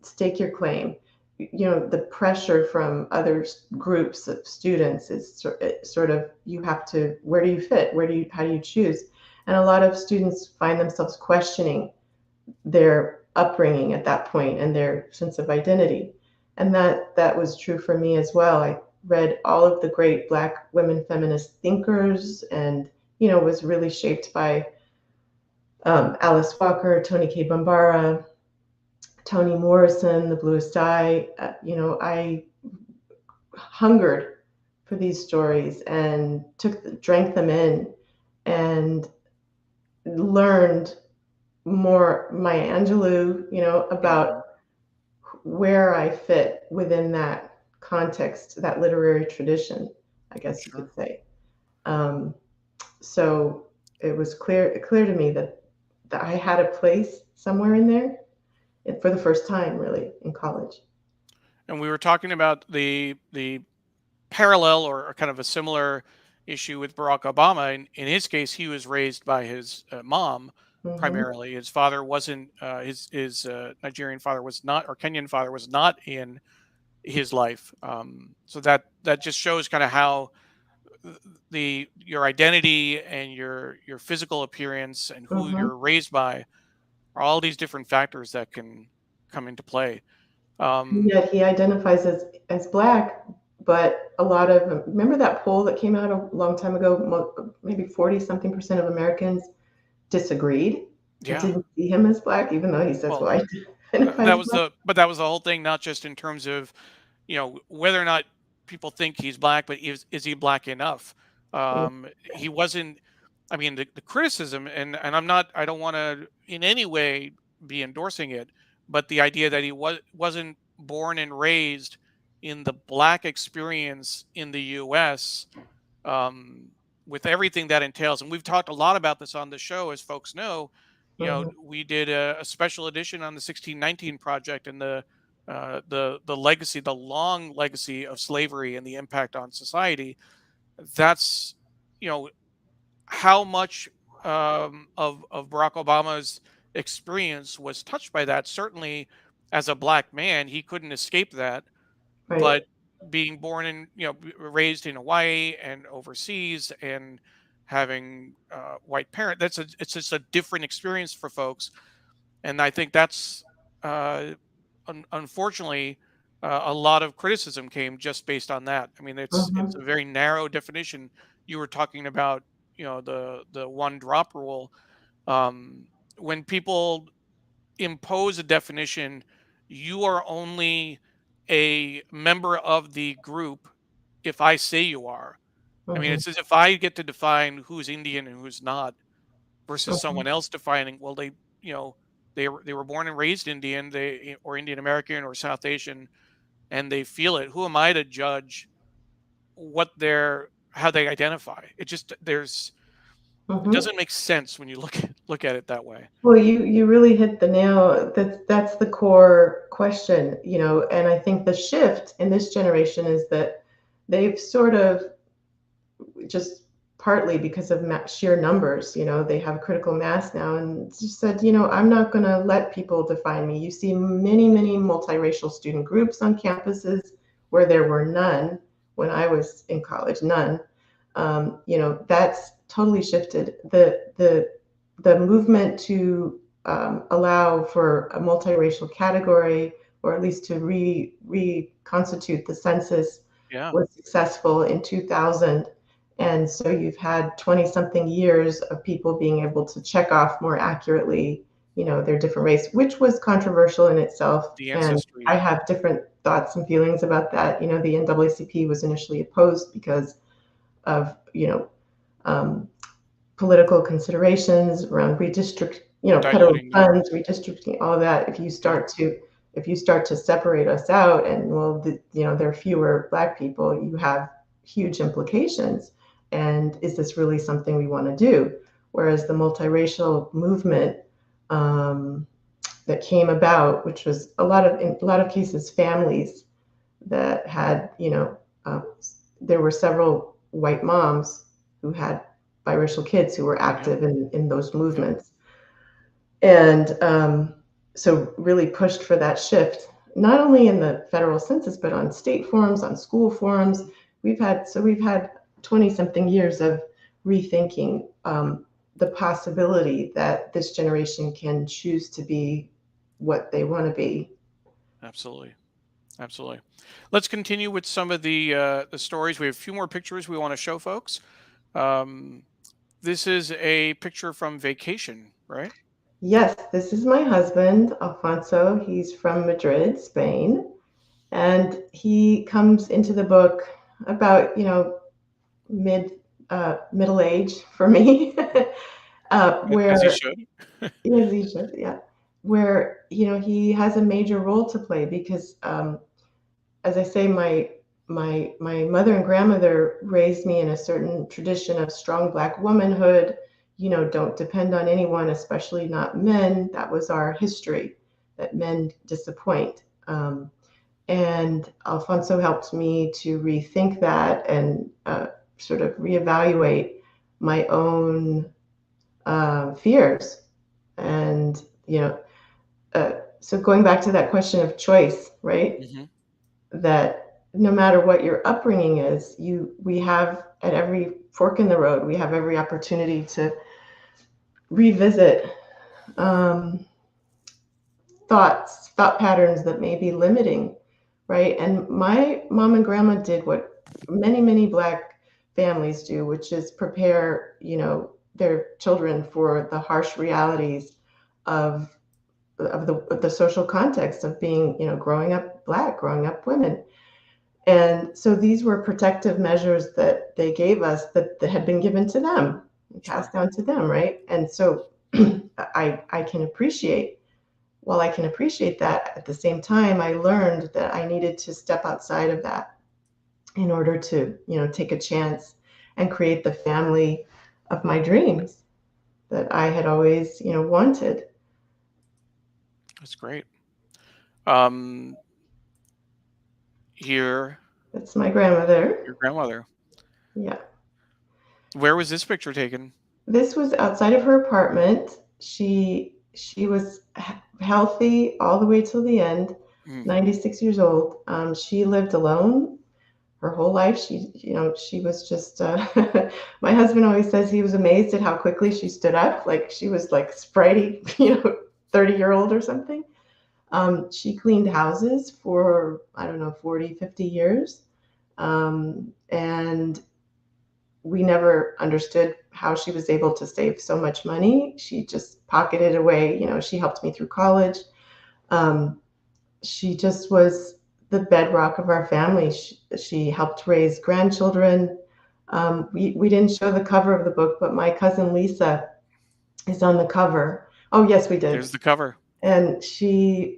stake your claim. The pressure from other groups of students is sort of, you have to, where do you fit? How do you choose? And a lot of students find themselves questioning their upbringing at that point and their sense of identity. And that was true for me as well. I read all of the great Black women feminist thinkers, and was really shaped by Alice Walker, Toni K. Bambara, Toni Morrison, The Bluest Eye. I hungered for these stories and drank them in, and learned more Maya Angelou, about Hmm. where I fit within that context, that literary tradition, I guess you Sure. could say. Um, so it was clear to me that I had a place somewhere in there, for the first time, really, in college. And we were talking about the parallel or kind of a similar issue with Barack Obama. In his case, he was raised by his mom Hmm. primarily. His father wasn't. His Nigerian father was not, or Kenyan father was not in his life. So that just shows kind of how the your identity and your physical appearance and who Hmm. you're raised by are all these different factors that can come into play. Um, Yet he identifies as black, but a lot of, remember that poll that came out a long time ago? Maybe 40 something percent of Americans disagreed and yeah. didn't see him as black, even though he says, Well, "Well, I identify that as was black." that was the whole thing, not just in terms of whether or not people think he's black, but is he black enough? He wasn't. I mean, the criticism, and I don't want to in any way be endorsing it, but the idea that he wasn't born and raised in the black experience in the U.S. Um, with everything that entails, and we've talked a lot about this on the show, as folks know. Mhm, We did a special edition on the 1619 project and the legacy, the long legacy of slavery and the impact on society. That's you know how much of Barack Obama's experience was touched by that. Certainly, as a black man, he couldn't escape that. right. But being born in, raised in Hawaii and overseas, and having white parent, it's just a different experience for folks. And I think that's uh, unfortunately, a lot of criticism came just based on that. I mean, it's Mhm, a very narrow definition. You were talking about, the one drop rule. Um, when people impose a definition, you are only a member of the group if I say you are. I mean, mhm, it's as if I get to define who's Indian and who's not versus mhm. someone else defining, well, they, you know, They were born and raised Indian, or Indian American or South Asian, and they feel it. Who am I to judge how they identify? It Mhm. doesn't make sense when you look at it that way. Well, you really hit the nail. That's the core question, and I think the shift in this generation is that they've sort of just partly because of sheer numbers, they have critical mass now and just said, I'm not going to let people define me. You see many, many multiracial student groups on campuses where there were none when I was in college, none. That's totally shifted. The movement to allow for a multiracial category, or at least to reconstitute the census, Yeah. was successful in 2000. And so you've had 20 something years of people being able to check off more accurately, their different race, which was controversial in itself. The And ancestry. I Yeah. have different thoughts and feelings about that. The NAACP was initially opposed because of, um, political considerations around federal Diluting funds, numbers. redistricting, all that. If you Yeah. start to separate us out, and well, there are fewer Black people, you have huge implications. And is this really something we want to do? Whereas the multiracial movement, um, that came about, which was in a lot of cases, families that had, uh, there were several white moms who had biracial kids who were Yeah. active in those Yeah. movements. And so really pushed for that shift, not only in the federal census, but on state forums, on school forums. Mhm. We've had 20 something years of rethinking the possibility that this generation can choose to be what they want to be. Absolutely. Absolutely. Let's continue with some of the stories. We have a few more pictures we want to show folks. Um, this is a picture from vacation, right? Yes, this is my husband, Alfonso. He's from Madrid, Spain, and he comes into the book about, middle age for me, As he where should. yes, he should, yeah, where he has a major role to play because, as I say, my mother and grandmother raised me in a certain tradition of strong Black womanhood. Don't depend on anyone, especially not men. That was our history, that men disappoint. And Alfonso helped me to rethink that and sort of reevaluate my own fears. And, so going back to that question of choice, right? Hmm. That no matter what your upbringing is, we have at every fork in the road, we have every opportunity to revisit um, thought patterns that may be limiting, right? And my mom and grandma did what many, many Black families do, which is prepare, their children for the harsh realities of the social context of being, growing up Black, growing up women. And so these were protective measures that they gave us that had been given to them, Sure. passed down to them, right? And so I can appreciate, while I can appreciate that, at the same time, I learned that I needed to step outside of that in order to, take a chance and create the family of my dreams that I had always, wanted. That's great. Um, here, That's my grandmother. your grandmother. Yeah. Where was this picture taken? This was outside of her apartment. She was healthy all the way till the end, Mm, 96 years old. She lived alone her whole life. She was just, my husband always says he was amazed at how quickly she stood up. Like she was like sprightly, 30-year-old or something. She cleaned houses for, I don't know, 40, 50 years. And we never understood how she was able to save so much money. She just pocketed away. She helped me through college. Um, she just was the bedrock of our family. She helped raise grandchildren. We didn't show the cover of the book, but my cousin Lisa is on the cover. Oh, yes, we did. there's the cover. And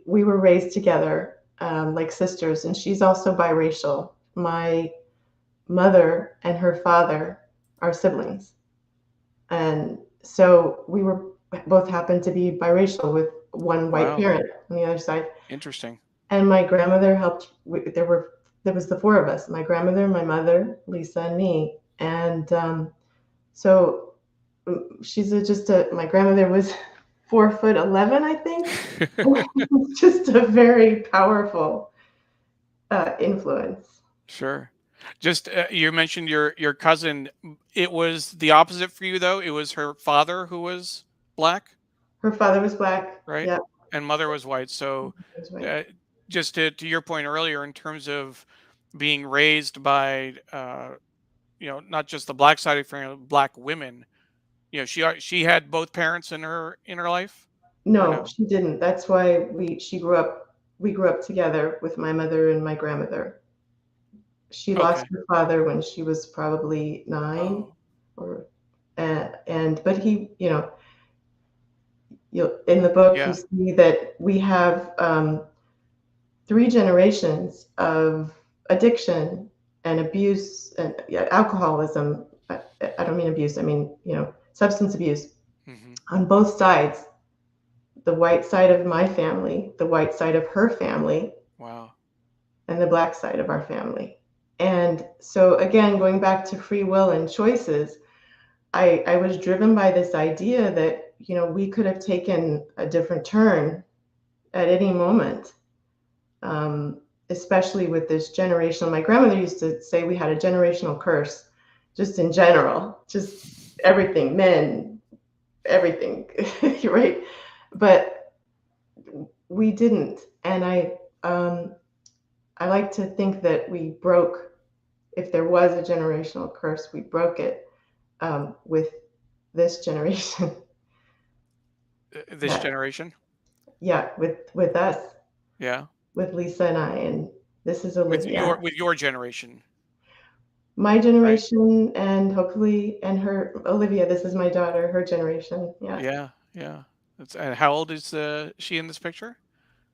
we were raised together, like sisters, and she's also biracial. My mother and her father are siblings. And so we were both happened to be biracial with one white Wow. parent on the other side. Interesting. And my grandmother helped. There was the four of us: my grandmother, my mother, Lisa, and me. And so my grandmother was 4'11", I think. Just a very powerful influence. Sure. Just you mentioned your cousin. It was the opposite for you though. It was her father who was black, Her father was black. right? Yeah, And mother was white. So that's right. uh, just to your point earlier, in terms of being raised by not just the black side of family, black women. She had both parents in her life, or No, no? she didn't. That's why we grew up together with my mother and my grandmother. She lost Okay. her father when she was probably 9, Oh, or and but he, in the book you yeah. see that we have 3 generations of addiction and abuse and, yeah, alcoholism. I don't mean abuse. I mean, substance abuse Hmm. on both sides. The white side of my family, the white side of her family, Wow. and the black side of our family. And so, again, going back to free will and choices, I was driven by this idea that, we could have taken a different turn at any moment, um, especially with this generational. My grandmother used to say we had a generational curse, just in general, just everything, men, everything, right? But we didn't. And I like to think that we broke, if there was a generational curse, we broke it, with this generation. This That, generation. yeah, with us, Yeah. with Lisa and I, and this is Olivia. With your generation, My right? generation, and hopefully, and her, Olivia, this is my daughter, her generation. Yeah. Yeah. Yeah. And how old is she in this picture?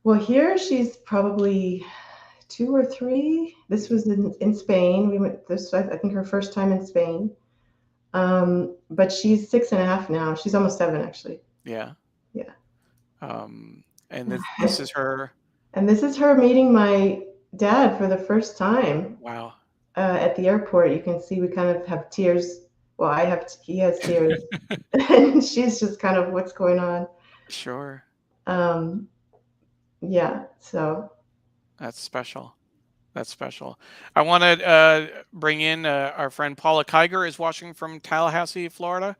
Well, here she's probably 2 or 3. This Hmm. was in Spain. We went this, I think, her first time in Spain. But she's 6.5 now. She's almost 7, actually. Yeah. Yeah. And this is her. And this is her meeting my dad for the first time, Wow. at the airport. You can see we kind of have tears. Well, he has tears, and she's just kind of, what's going on. Sure. Um, yeah. So That's special. That's special. I want to bring in our friend Paula Kiger is watching from Tallahassee, Florida.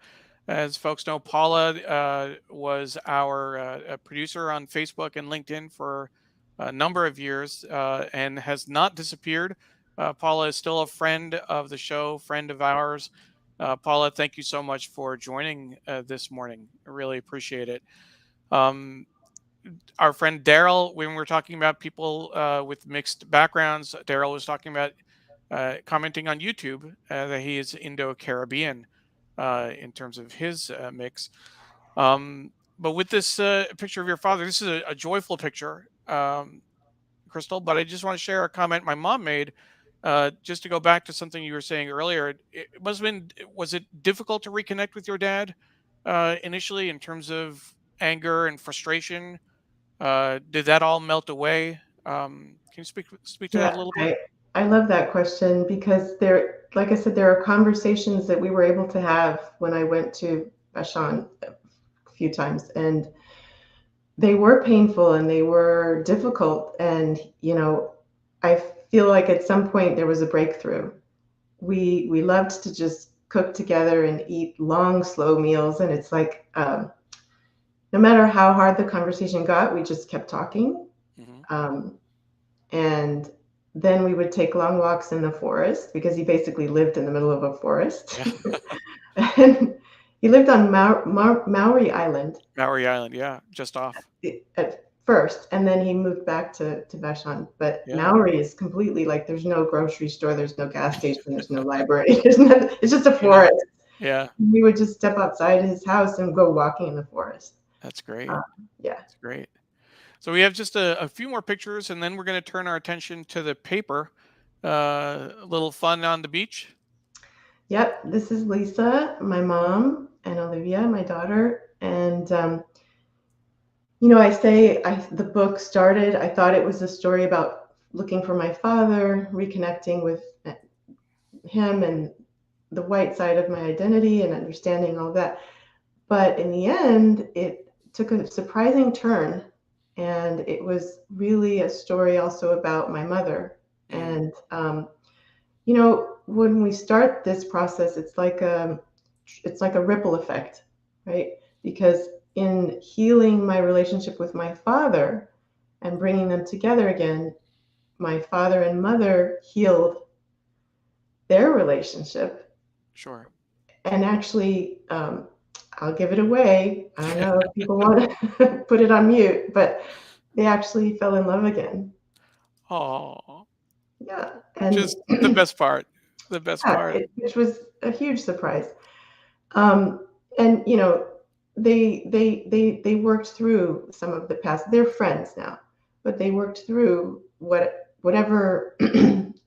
As folks know, Paula was our producer on Facebook and LinkedIn for a number of years and has not disappeared. Paula is still a friend of the show, friend of ours. Paula, thank you so much for joining this morning. I really appreciate it. Um, our friend Daryl, when we were talking about people with mixed backgrounds, Daryl was talking about commenting on YouTube that he is Indo-Caribbean in terms of his mix. But with this picture of your father, this is a joyful picture, Kristal. But I just want to share a comment my mom made. Just to go back to something you were saying earlier, it must have been, was it difficult to reconnect with your dad initially in terms of anger and frustration? Did that all melt away? Can you speak to that a yeah, little bit? I love that question, because there, like I said, there are conversations that we were able to have when I went to Bashan a few times, and they were painful and they were difficult. And I feel like at some point there was a breakthrough. We loved to just cook together and eat long, slow meals, and it's like, no matter how hard the conversation got, we just kept talking. Hmm. Um, and then we would take long walks in the forest, because he basically lived in the middle of a forest. Yeah, And he lived on Maui Island Maui Island. Yeah, just off. at first, and then he moved back to Vashon. But Yeah, Maui is completely, like, there's no grocery store, there's no gas station, there's no library, there's nothing. It's just a yeah, forest. yeah. We would just step outside his house and go walking in the forest. That's great. Uh, yeah. That's great. So we have just a few more pictures, and then we're going to turn our attention to the paper. A little fun on the beach. Yep, this is Lisa, my mom, and Olivia, my daughter. And the book started. I thought it was a story about looking for my father, reconnecting with him and the white side of my identity and understanding all that. But in the end, it took a surprising turn. And it was really a story also about my mother. Mm, And, when we start this process, it's like a ripple effect, right? Because in healing my relationship with my father and bringing them together again, my father and mother healed their relationship. sure. And actually, I'll give it away. I don't know if people want to put it on mute, but they actually fell in love again. Oh, Yeah. which And is the best part. The best yeah, part. which was a huge surprise. Um, and they worked through some of the past. They're friends now, but they worked through whatever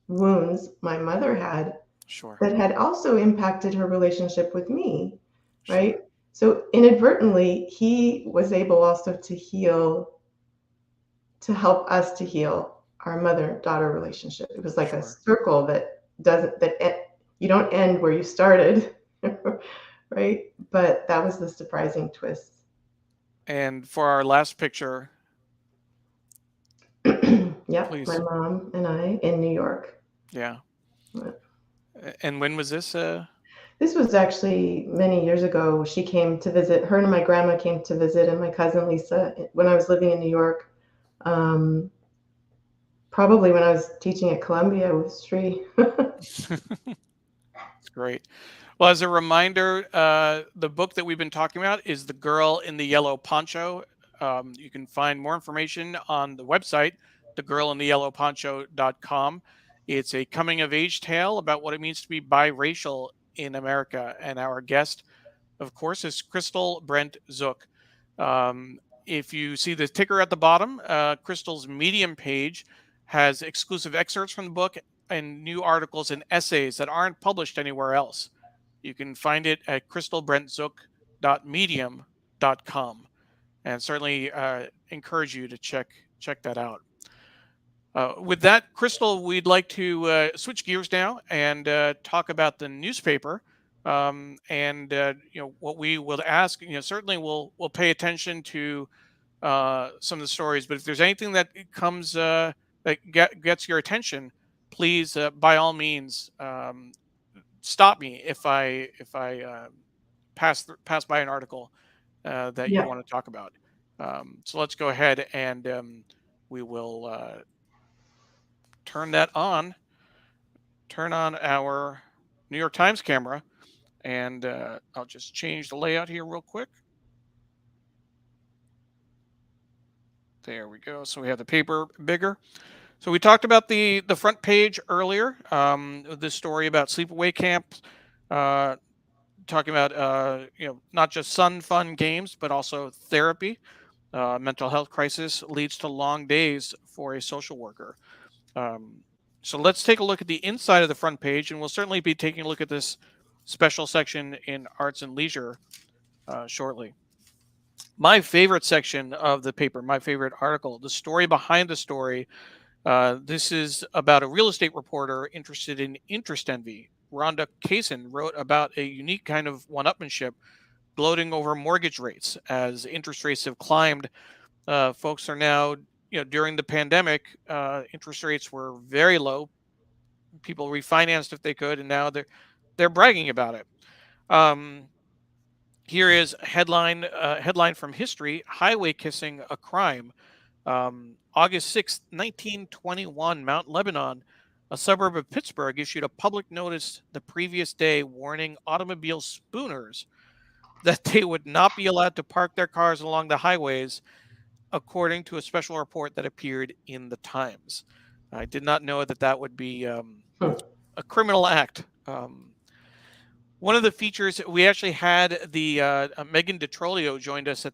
wounds my mother had Sure. that had also impacted her relationship with me, right? Sure. So inadvertently, he was able also to help us to heal our mother-daughter relationship. It was like a Sure. circle that doesn't that you don't end where you started, right? But that was the surprising twist. And for our last picture, Yep, my please. mom and I in New York. Yeah. And when was this? This was actually many years ago. She came to visit. Her and my grandma came to visit, and my cousin Lisa when I was living in New York. Um, Probably when I was teaching at Columbia with Sri. It's great. Well, as a reminder, the book that we've been talking about is The Girl in the Yellow Poncho. You can find more information on the website, thegirlintheyellowponcho.com. It's a coming of age tale about what it means to be biracial in America. And our guest, of course, is Kristal Brent Zook. Um, if you see the ticker at the bottom, Kristal's Medium page has exclusive excerpts from the book and new articles and essays that aren't published anywhere else. You can find it at kristalbrentzook.medium.com, and certainly encourage you to check that out. With that, Kristal, we'd like to switch gears now and talk about the newspaper. And what we will ask, certainly we'll pay attention to some of the stories. But if there's anything that comes that gets your attention, please, by all means, stop me if I pass by an article that you Yeah, want to talk about. So let's go ahead and we will turn that on. Turn on our New York Times camera, and I'll just change the layout here real quick. There we go. So we have the paper bigger. So we talked about the front page earlier. This story about sleepaway camps, uh, talking about not just fun games, but also therapy. Mental health crisis leads to long days for a social worker. Um, so let's take a look at the inside of the front page, and we'll certainly be taking a look at this special section in arts and leisure shortly. My favorite section of the paper, my favorite article, the story behind the story. This is about a real estate reporter interested in interest envy. Rhonda Kaysen wrote about a unique kind of one-upmanship, gloating over mortgage rates as interest rates have climbed. Folks are now, during the pandemic, interest rates were very low. People refinanced if they could, and now they're bragging about it. Um, Here is a headline from history: Highway kissing a crime. August 6th, 1921, Mount Lebanon, a suburb of Pittsburgh, issued a public notice the previous day warning automobile spooners that they would not be allowed to park their cars along the highways, according to a special report that appeared in the Times. I did not know that would be hmm. a criminal act. One of the features, we actually had the Megan DeTrolio joined us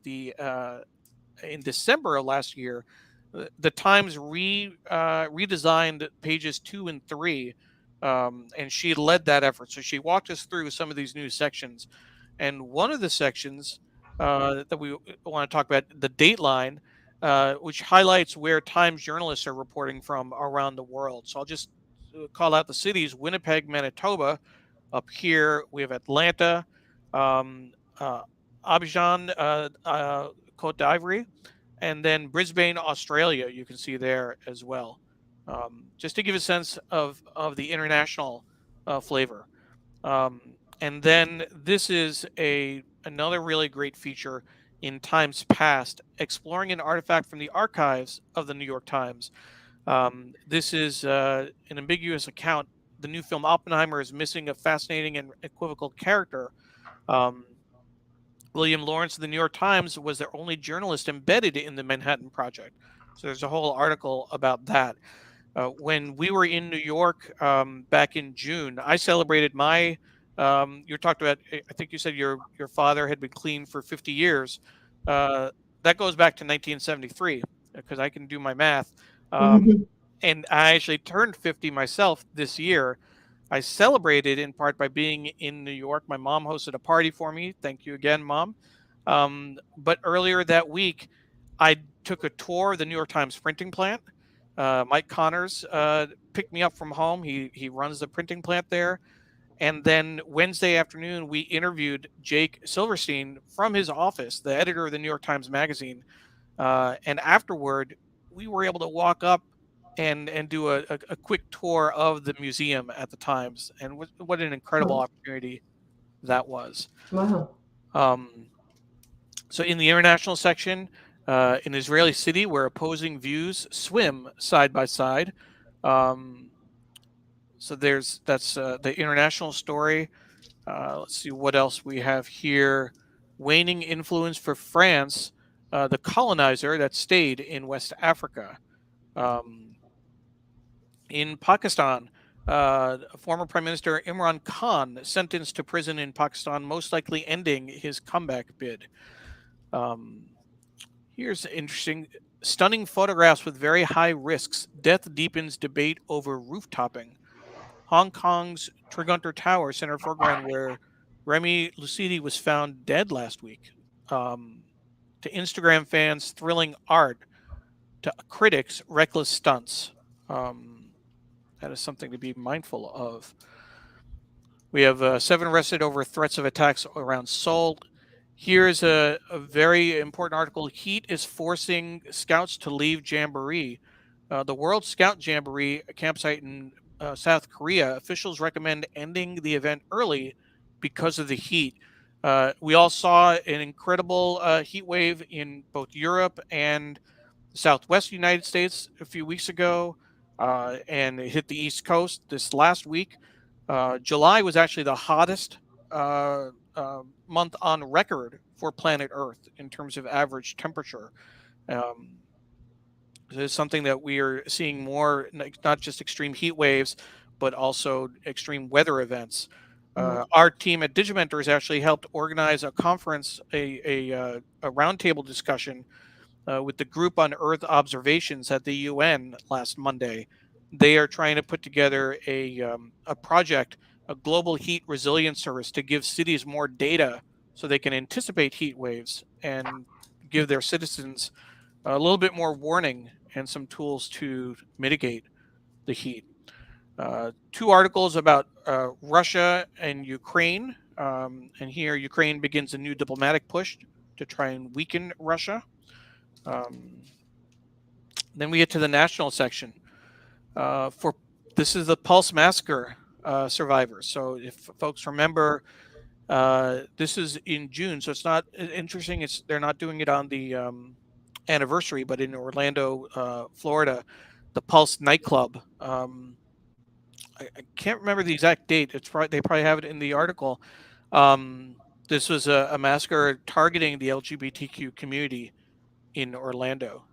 in December of last year, the Times redesigned pages 2 and 3, and she led that effort. So she walked us through some of these new sections, and one of the sections that we want to talk about, the Dateline, which highlights where Times journalists are reporting from around the world. So I'll just call out the cities: Winnipeg, Manitoba. Up here we have Atlanta, um, uh, Abidjan, Cote d'Ivoire, and then Brisbane, Australia. You can see there as well, just to give a sense of the international flavor. Um, and then this is another really great feature in times past, exploring an artifact from the archives of the New York Times. This is an ambiguous account. The new film Oppenheimer is missing a fascinating and equivocal character. Um, William Lawrence of the New York Times was their only journalist embedded in the Manhattan Project. So there's a whole article about that. When we were in New York back in June, I celebrated my. You talked about. I think you said your father had been clean for 50 years. Uh, that goes back to 1973 because I can do my math. Mhm. And I actually turned 50 myself this year. I celebrated in part by being in New York. My mom hosted a party for me. Thank you again, Mom. But earlier that week, I took a tour of the New York Times printing plant. Mike Connors picked me up from home. He runs the printing plant there. And then Wednesday afternoon, we interviewed Jake Silverstein from his office, the editor of the New York Times Magazine. And afterward, we were able to walk up and do a quick tour of the museum at the Times. And what an incredible Oh, opportunity that was. wow. Um, so in the international section, an Israeli city where opposing views swim side by side. Um, so that's the international story. Let's see what else we have here. Waning influence for France, the colonizer that stayed in West Africa. Um, in Pakistan, former Prime Minister Imran Khan sentenced to prison in Pakistan, most likely ending his comeback bid. Um, Here's interesting. Stunning photographs with very high risks. Death deepens debate over roof-topping. Hong Kong's Trigunter Tower center foreground where Remy Lucidi was found dead last week. Um, to Instagram fans, thrilling art. To critics, reckless stunts. That is something to be mindful of. We have 7 arrested over threats of attacks around Seoul. Here's a very important article. Heat is forcing scouts to leave Jamboree. The World Scout Jamboree, a campsite in South Korea, officials recommend ending the event early because of the heat. We all saw an incredible heat wave in both Europe and the Southwest United States a few weeks ago, and it hit the East Coast this last week. July was actually the hottest month on record for planet Earth in terms of average temperature. Um, it's something that we are seeing more, not just extreme heat waves, but also extreme weather events. Mm. Our team at Digimentors actually helped organize a conference, a roundtable discussion with the Group on Earth Observations at the UN last Monday. They are trying to put together a project, a global heat resilience service to give cities more data so they can anticipate heat waves and give their citizens a little bit more warning and some tools to mitigate the heat. 2 articles about Russia and Ukraine. And here, Ukraine begins a new diplomatic push to try and weaken Russia. Um, then we get to the national section. For this is the Pulse Massacre survivors. So if folks remember, this is in June, so it's not interesting. They're not doing it on the anniversary, but in Orlando, Florida, the Pulse nightclub. I can't remember the exact date. They probably have it in the article. Um, this was a massacre targeting the LGBTQ community in Orlando.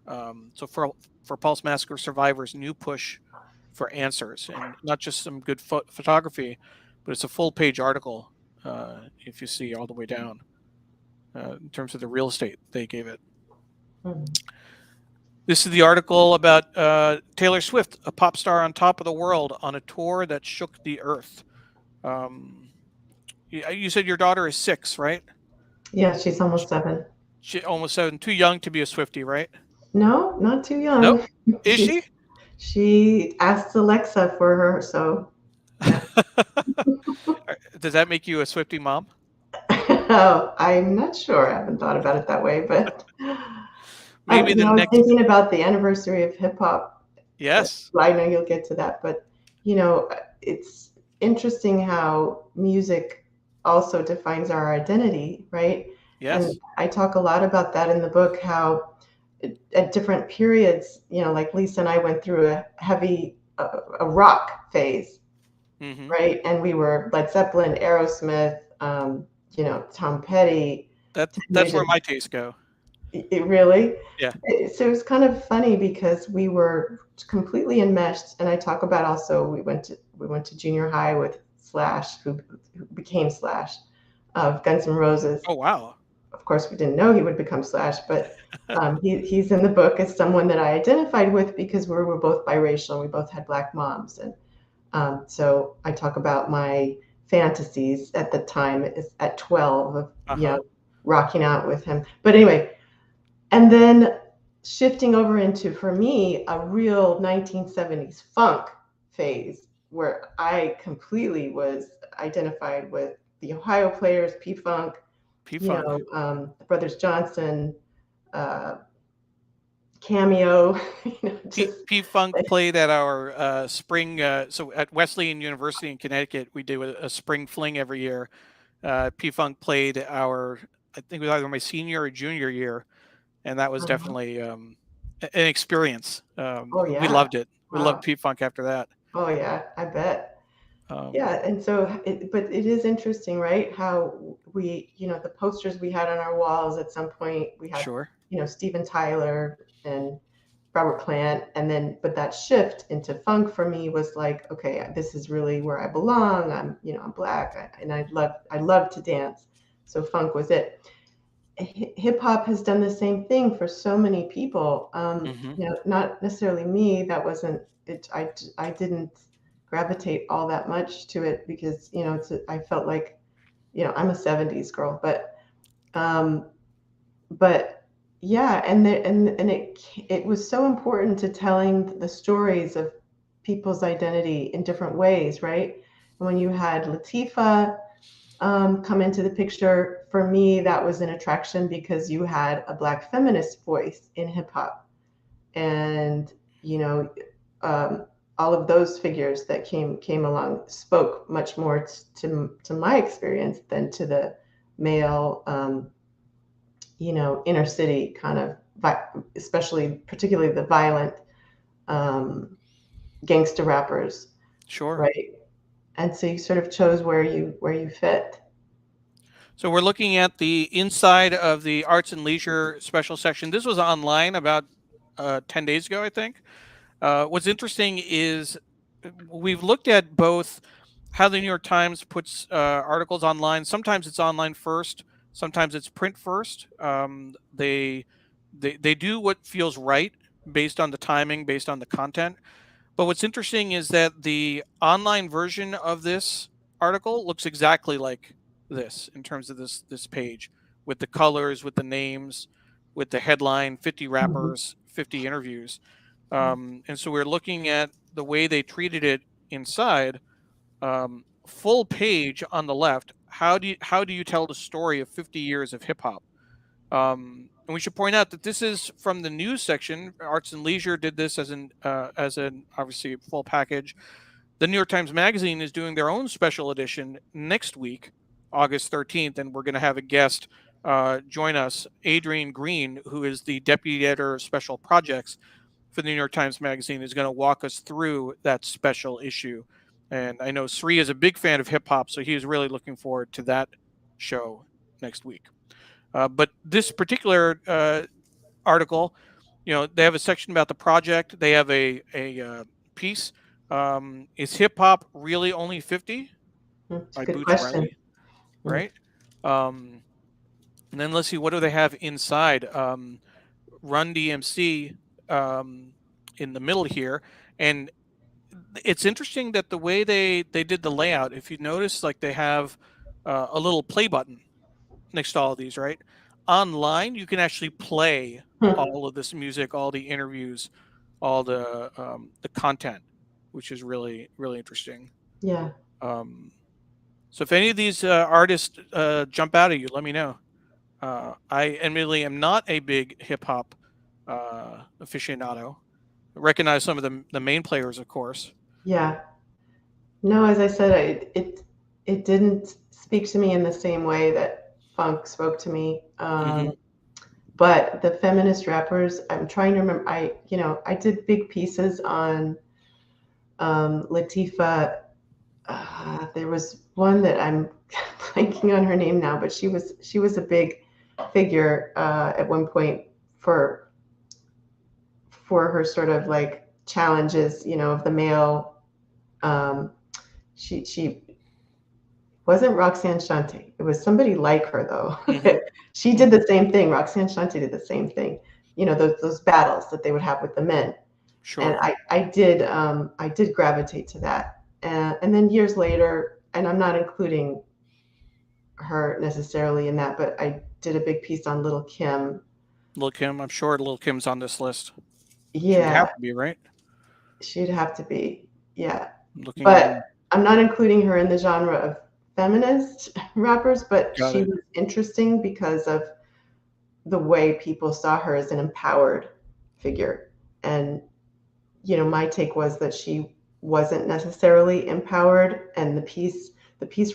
So for Pulse Massacre survivors, new push for answers, and not just some good photography, but it's a full page article. If you see all the way down, in terms of the real estate they gave it. Mhm. This is the article about Taylor Swift, a pop star on top of the world on a tour that shook the earth. Um, you said your daughter is 6, right? Yeah, she's almost 7. She almost 7, too young to be a Swiftie, right? No, not too Nope. young. Is she? She asked Alexa for her, so yeah. Does that make you a Swiftie mom? Oh, I'm not sure. I haven't thought about it that way, but Maybe the I was next. thinking about the anniversary of hip hop. Yes. I know you'll get to that, but you know, it's interesting how music also defines our identity, right? And Yes. I talk a lot about that in the book, how at different periods, you know, like Lisa and I went through a heavy a rock phase, Hmm. right? And we were Led Zeppelin, Aerosmith, you know, Tom Petty, That's where my tastes go. it really. Yeah. So it was kind of funny because we were completely enmeshed, and I talk about also we went to junior high with Slash, who became Slash, of Guns N' Roses. Oh wow. Of course, we didn't know he would become Slash, but he's in the book as someone that I identified with because we were both biracial and we both had black moms, and so I talk about my fantasies at the time at 12 of Uh huh. rocking out with him. But anyway, and then shifting over into, for me, a real 1970s funk phase where I completely was identified with the Ohio Players, P Funk, P Funk. the Brothers Johnson, uh, Cameo, just P Funk played at our spring. So at Wesleyan University in Connecticut, we do a spring fling every year. P Funk played our, I think it was either my senior or junior year, and that was uh-huh. definitely an experience. Oh We yeah, loved it. We loved wow, P Funk after that. oh yeah, I bet. Um, Yeah, and so, but it is interesting, right? How we, the posters we had on our walls at some point, we had, sure. Steven Tyler and Robert Plant, and then, but that shift into funk for me was like, okay, this is really where I belong. I'm Black, and I love to dance, so funk was it. Hip hop has done the same thing for so many people. Hmm. Not necessarily me. That wasn't it. I didn't gravitate all that much to it because I felt like I'm a '70s girl, um, but yeah, and it was so important to telling the stories of people's identity in different ways, right? When you had Latifah come into the picture, for me, that was an attraction because you had a Black feminist voice in hip hop. And, you know, um, all of those figures that came along spoke much more to my experience than to the male, inner city kind of, especially particularly the violent um, gangster rappers, Sure. right? And so you sort of chose where you fit. So we're looking at the inside of the arts and leisure special section. This was online about 10 days ago, I think. What's interesting is we've looked at both how the New York Times puts articles online. Sometimes it's online first, sometimes it's print first. They do what feels right based on the timing, based on the content. But what's interesting is that the online version of this article looks exactly like this in terms of this page, with the colors, with the names, with the headline, 50 Mhm. rappers, 50 interviews. And so we're looking at the way they treated it inside. Full page on the left. How do you tell the story of 50 years of hip hop? And we should point out that this is from the news section. Arts and Leisure did this as an obviously full package. The New York Times Magazine is doing their own special edition next week, August 13th, and we're going to have a guest join us, Adrian Green, who is the deputy editor of special projects for the New York Times Magazine, is going to walk us through that special issue. And I know Sri is a big fan of hip hop, so he is really looking forward to that show next week. But this particular article, they have a section about the project. They have a piece. Is hip hop really only 50 It's a by good Boots question. Riley? Right. Um, and then let's see, what do they have inside? Run DMC in the middle here, and it's interesting that the way they did the layout. If you notice, like they have a little play button next to all of these, right? Online, you can actually play all of this music, all the interviews, all the content, which is really really interesting. Yeah. Um, so if any of these artists jump out at you, let me know. I admittedly am not a big hip hop aficionado. I recognize some of the main players, of course. Yeah. No, as I said, it didn't speak to me in the same way that funk spoke to me. Hmm. But the feminist rappers, I'm trying to remember. I did big pieces on Latifah. There was one that I'm blanking on her name now, but she was a big figure at one point for for her sort of like challenges, of the male. Um, she wasn't Roxanne Shante. It was somebody like her though. Hmm. She did the same thing. Roxanne Shante did the same thing. Those battles that they would have with the men, and Sure. I did gravitate to that. And then years later, and I'm not including her necessarily in that, but I did a big piece on Little Kim. Lil Kim, I'm sure Lil Kim's on this list. She would have Yeah, to be, right? she'd have to be. Yeah, I'm looking but again. I'm not including her in the genre of feminist rappers, but Got she it. was interesting because of the way people saw her as an empowered figure. And, my take was that she wasn't necessarily empowered. And the piece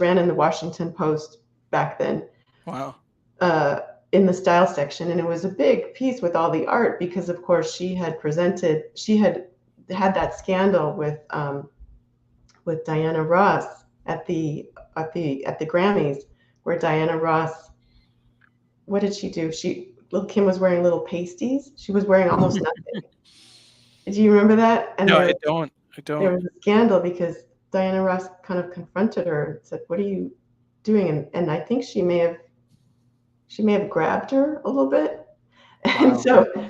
ran in the Washington Post back then, Wow. uh, in the style section. And it was a big piece with all the art because, of course, she had that scandal with Diana Ross at the Grammys, where Diana Ross, what did she do? Lil Kim was wearing little pasties. She was wearing almost nothing. Do you remember that? And No, there I don't. I there don't. was a scandal because Diana Ross kind of confronted her and said, "What are you doing?" And I think she may have grabbed her a little bit. And Wow. so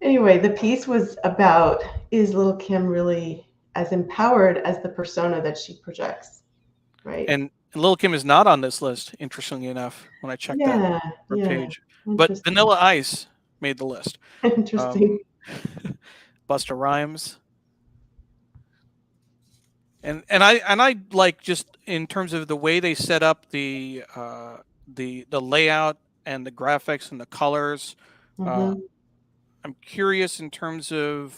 anyway, the piece was about, is Lil Kim really as empowered as the persona that she projects, right? And Lil Kim is not on this list, interestingly enough, when I checked that Yeah, her yeah. page. But Interesting. Vanilla Ice made the list. Interesting. Um, Busta Rhymes, and I like, just in terms of the way they set up the layout and the graphics and the colors. Uh, Hmm. I'm curious in terms of,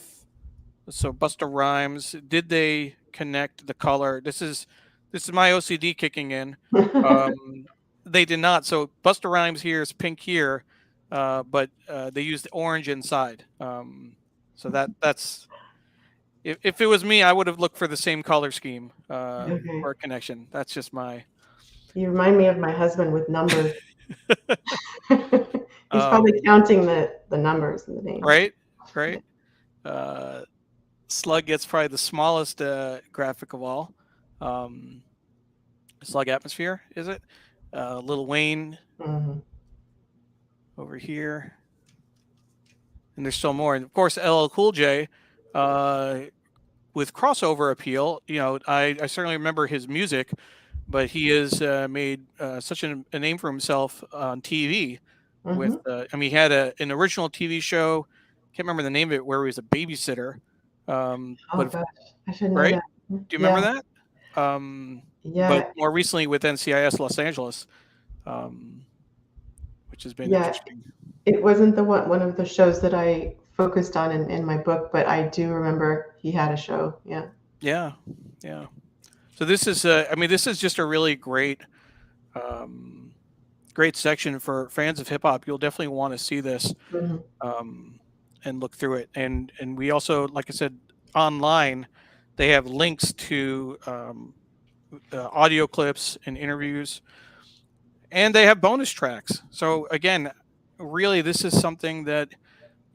so Busta Rhymes, did they connect the color? This is my OCD kicking in. Um, they did not. So Busta Rhymes here is pink here, but they used orange inside. So that's, if it was me, I would have looked for the same color scheme Okay. or connection. That's just my. You remind me of my husband with numbers. He's probably um, counting the numbers and the names. right, right. Uh, Slug gets probably the smallest graphic of all. Um, Slug Atmosphere, is it? Lil Wayne Hmm. over here, and there's still more. And of course, LL Cool J, uh, with crossover appeal. I certainly remember his music, but he has made such a name for himself on TV. With, Hmm. I mean, he had an original TV show. Can't remember the name of it, where he was a babysitter. Oh But gosh, I should know right, that. do you remember Yeah, that? But yeah, more recently with NCIS Los Angeles, um, which has been yeah. interesting. It wasn't one of the shows that I focused on in my book, but I do remember he had a show. Yeah. Yeah, yeah. So this is, I mean, this is just a really great, um, great section for fans of hip hop. You'll definitely want to see this, Hmm. um, and look through it. And we also, like I said, online, they have links to audio clips and interviews, and they have bonus tracks. So again, really, this is something that,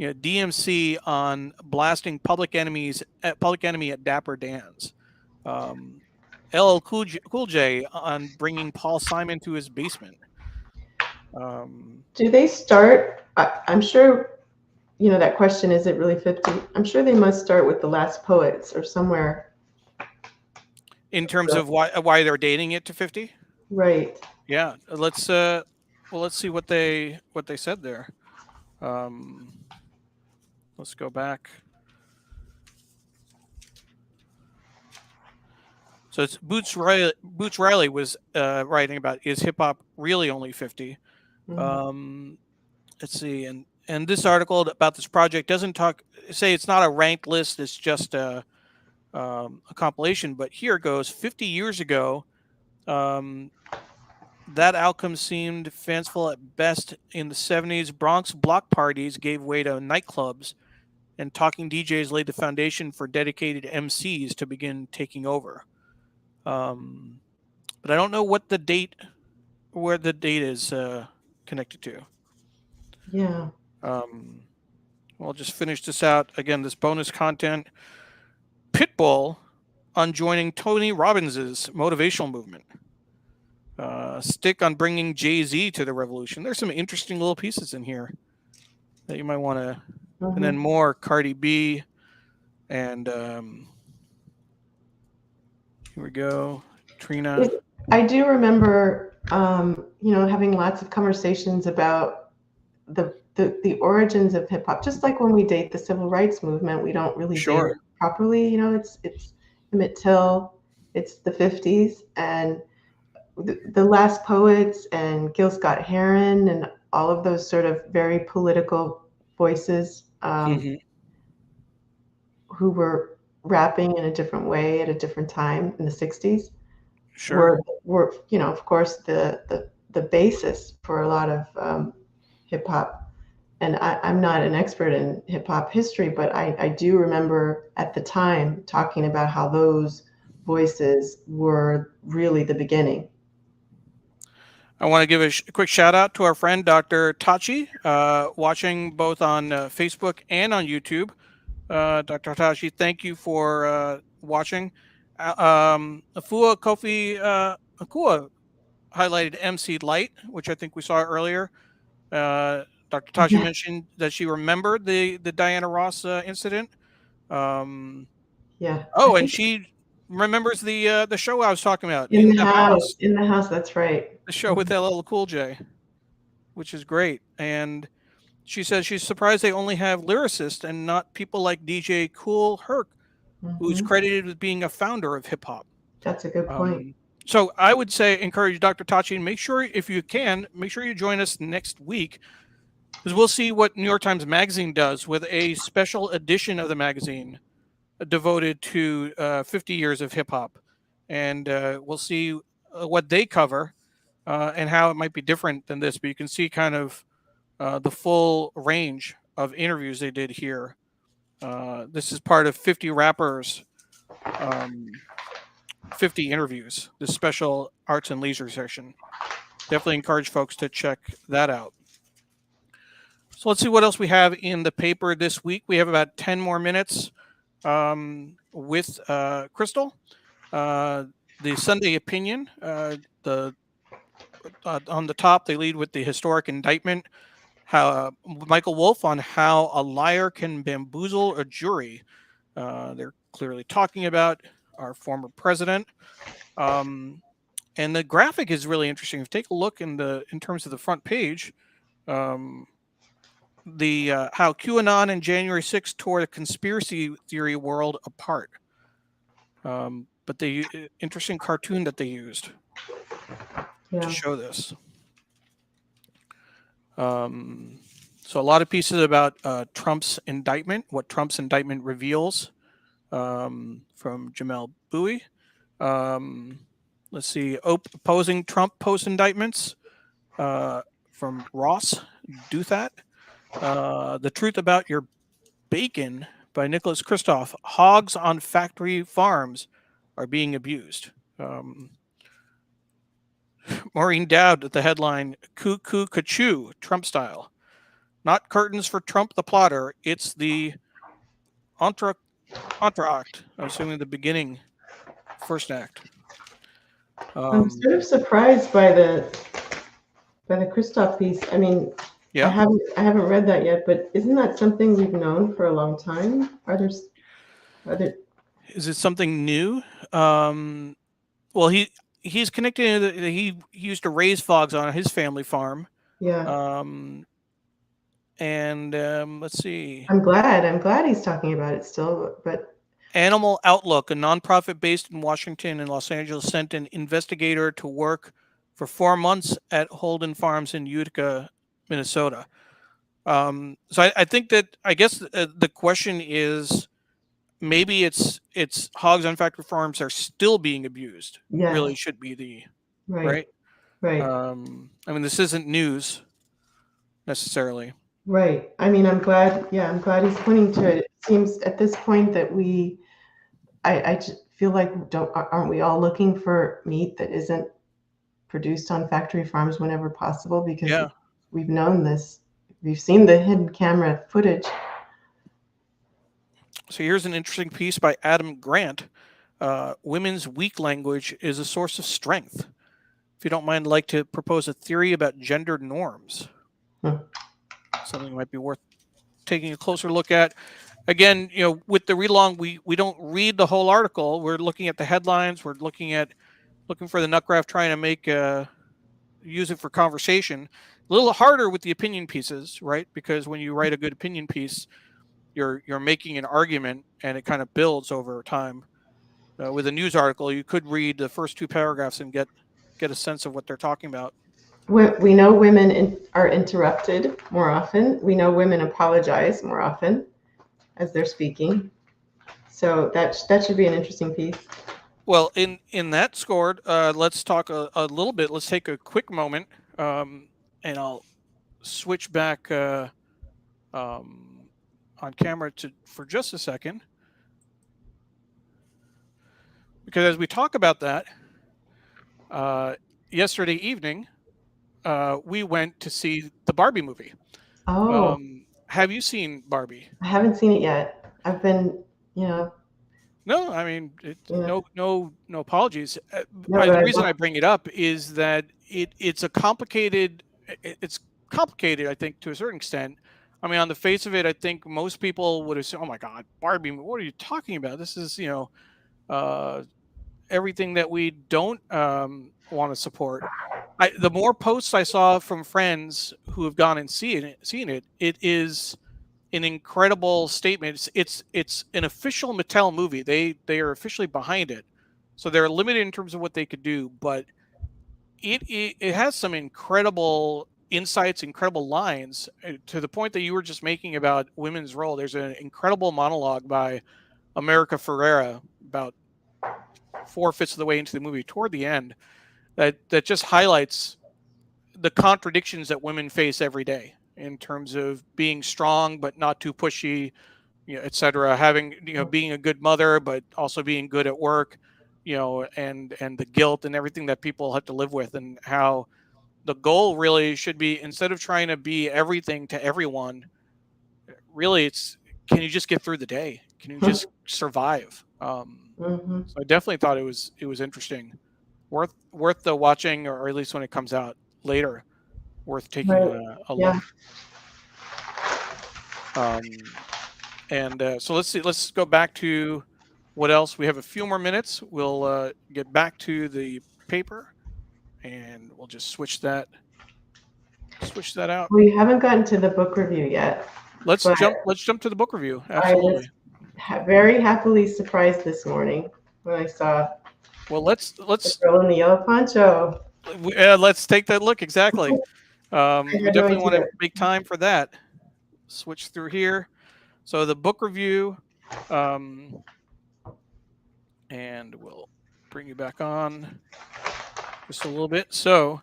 DMC on blasting Public Enemy at Dapper Dan's, um, LL Cool J on bringing Paul Simon to his basement. Um, Do they start? I'm sure that question, is it really 50? I'm sure they must start with the last poets or somewhere. In terms of why they're dating it to 50? Right. Yeah, let's see what they said there. Let's go back. So it's Boots Riley was writing about, is hip hop really only 50? Mm-hmm. Let's see, and this article about this project doesn't say it's not a ranked list. It's just a compilation. But here it goes. 50 years ago, that outcome seemed fanciful at best. In the 70s, Bronx block parties gave way to nightclubs, and talking DJs laid the foundation for dedicated MCs to begin taking over. But I don't know where the date is connected to. Yeah. I'll just finish this out. Again, this bonus content. Pitbull on joining Tony Robbins' motivational movement. Stick on bringing Jay-Z to the revolution. There's some interesting little pieces in here that you might want to. Mm-hmm. And then more Cardi B. And here we go. Trina. I do remember, having lots of conversations about the origins of hip hop. Just like when we date the civil rights movement, we don't really date it properly. It's Emmett Till, it's the 50s, and the Last Poets and Gil Scott-Heron and all of those sort of very political voices who were rapping in a different way at a different time in the 60s. Sure. Were of course the basis for a lot of hip hop. And I'm not an expert in hip hop history, but I do remember at the time talking about how those voices were really the beginning. I want to give a quick shout out to our friend Dr. Tachi, watching both on Facebook and on YouTube. Dr. Tachi, thank you for watching. Afua Kofi Akua highlighted MC Light, which I think we saw earlier. Dr. Tachi mentioned that she remembered the Diana Ross incident. Yeah. Oh, and she remembers the show I was talking about, In the house. In the house, that's right. The show with LL Cool J, which is great. And she says she's surprised they only have lyricists and not people like DJ Kool Herc, who's credited with being a founder of hip hop. That's a good point. So I would say encourage Dr. Tachi, and make sure, if you can, make sure you join us next week, because we'll see what New York Times Magazine does with a special edition of the magazine devoted to 50 years of hip hop. And we'll see what they cover and how it might be different than this. But you can see kind of the full range of interviews they did here. This is part of 50 rappers, 50 interviews, this special arts and leisure session. Definitely encourage folks to check that out. So let's see what else we have in the paper this week. We have about 10 more minutes with Kristal. The Sunday Opinion, on the top, they lead with the historic indictment. How Michael Wolff on how a liar can bamboozle a jury. They're clearly talking about our former president. And the graphic is really interesting. If you take a look in terms of the front page, how QAnon and January 6th tore the conspiracy theory world apart. But the interesting cartoon that they used to show this. So a lot of pieces about Trump's indictment, what Trump's indictment reveals, from Jamel Bowie. Let's see, opposing Trump post indictments from Ross Douthat. The Truth About Your Bacon by Nicholas Kristof. Hogs on factory farms are being abused. Maureen Dowd at the headline, Cuckoo Cachoo, Trump style. Not curtains for Trump the plotter, it's the entr'acte, I'm assuming the beginning, first act. I'm sort of surprised by the Kristof piece. I mean, Yeah. I haven't read that yet, but isn't that something we've known for a long time? Are there Is it something new? Um, well, he's connected. He used to raise frogs on his family farm. yeah. Um, and let's see. I'm glad he's talking about it still, but Animal Outlook, a nonprofit based in Washington and Los Angeles, sent an investigator to work for 4 months at Holden Farms in Utica, Minnesota. So I think that I guess the question is maybe it's hogs on factory farms are still being abused. Really yes, should be the right, right. right. I mean, this isn't news necessarily. Right. I mean, I'm glad he's pointing to it. It seems at this point that I just feel like aren't we all looking for meat that isn't produced on factory farms whenever possible? Because Yeah. we've known this. We've seen the hidden camera footage. So here's an interesting piece by Adam Grant. Women's weak language is a source of strength. If you don't mind, I'd like to propose a theory about gender norms. Hmm. Something might be worth taking a closer look at. Again, with the read along, we don't read the whole article. We're looking at the headlines. We're looking for the nut graph, trying to make use it for conversation. A little harder with the opinion pieces, right? Because when you write a good opinion piece, you're making an argument, and it kind of builds over time. With a news article, you could read the first two paragraphs and get a sense of what they're talking about. We know women are interrupted more often. We know women apologize more often as they're speaking. So that should be an interesting piece. Well, in that scored, let's talk a little bit. Let's take a quick moment, and I'll switch back on camera for just a second, because as we talk about that, yesterday evening, we went to see the Barbie movie. Oh, Have you seen Barbie? I haven't seen it yet. I've been, you know, No, I mean, you know, no apologies. no, but The I reason I want. bring it up is that it's a complicated. It's complicated, I think, to a certain extent. I mean, on the face of it, I think most people would assume, "Oh my God, Barbie! What are you talking about? This is, uh, everything that we don't want to support." The more posts I saw from friends who have gone and seen it, it is an incredible statement. It's an official Mattel movie. They are officially behind it, so they're limited in terms of what they could do. But it has some incredible insights, incredible lines, to the point that you were just making about women's role. There's an incredible monologue by America Ferrera about 4/5 of the way into the movie, toward the end, that just highlights the contradictions that women face every day in terms of being strong but not too pushy, etc. Having, being a good mother but also being good at work, and the guilt and everything that people have to live with, and how the goal really should be, instead of trying to be everything to everyone, really it's, can you just get through the day? Can you just survive? Hmm. So I definitely thought it was interesting, worth the watching, or at least when it comes out later, worth taking Right. a Yeah. look. Um, and so let's see. Let's go back to what else. We have a few more minutes. We'll get back to the paper, and we'll just switch that out. We haven't gotten to the book review yet, Let's but jump. Let's jump to the book review. I was Absolutely. very happily surprised this morning when I saw Well, let's the let's girl in the yellow poncho. let's take that look. Exactly. I We had no definitely want idea. to make time for that. Switch through here. So the book review, um, and we'll bring you back on just a little bit. So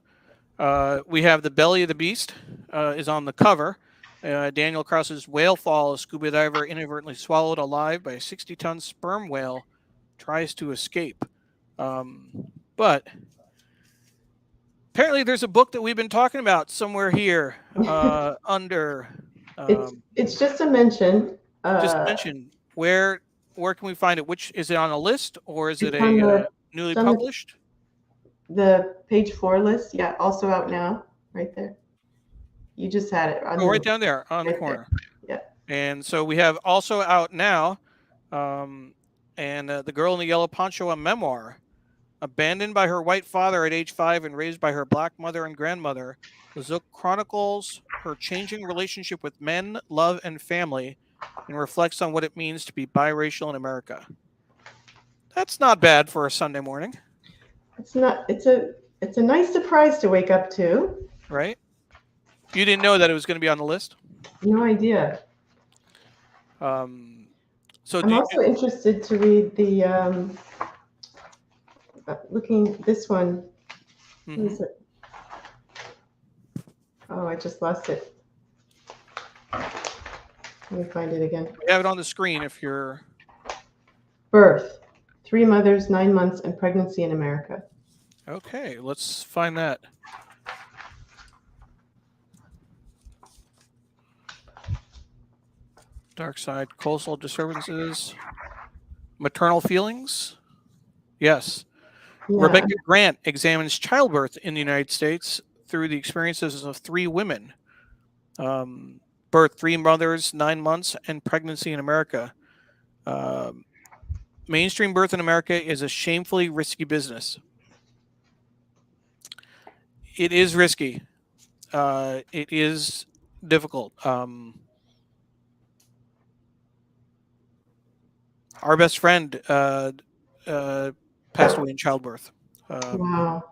we have The Belly of the Beast is on the cover. Daniel Krause's whale fall, a scuba diver inadvertently swallowed alive by a 60-ton sperm whale tries to escape. But apparently there's a book that we've been talking about somewhere here under It's just a mention. just mentioned. Where can we find it? Which is it, on a list, or is it It's on a the newly it's on published? the page 4 list. Yeah, also out now, right there. You just had it on right down there on the right there. corner. Yeah. And so we have also out now, and The Girl in the Yellow Poncho, a memoir. Abandoned by her white father at age 5 and raised by her black mother and grandmother, Zook chronicles her changing relationship with men, love, and family, and reflects on what it means to be biracial in America. That's not bad for a Sunday morning. It's not. It's a nice surprise to wake up to. Right? You didn't know that it was going to be on the list? No idea. So I'm also interested to read the looking this one. What is it? Oh, I just lost it. Let me find it again. We have it on the screen if you're... Birth, 3 mothers, 9 months, and pregnancy in America. Okay, let's find that. Dark side, coastal disturbances, maternal feelings. Yes. Yeah. Rebecca Grant examines childbirth in the United States through the experiences of 3 women. Birth, 3 mothers, 9 months, and pregnancy in America. Mainstream birth in America is a shamefully risky business. It is risky. It is difficult. Our best friend passed away in childbirth. Wow.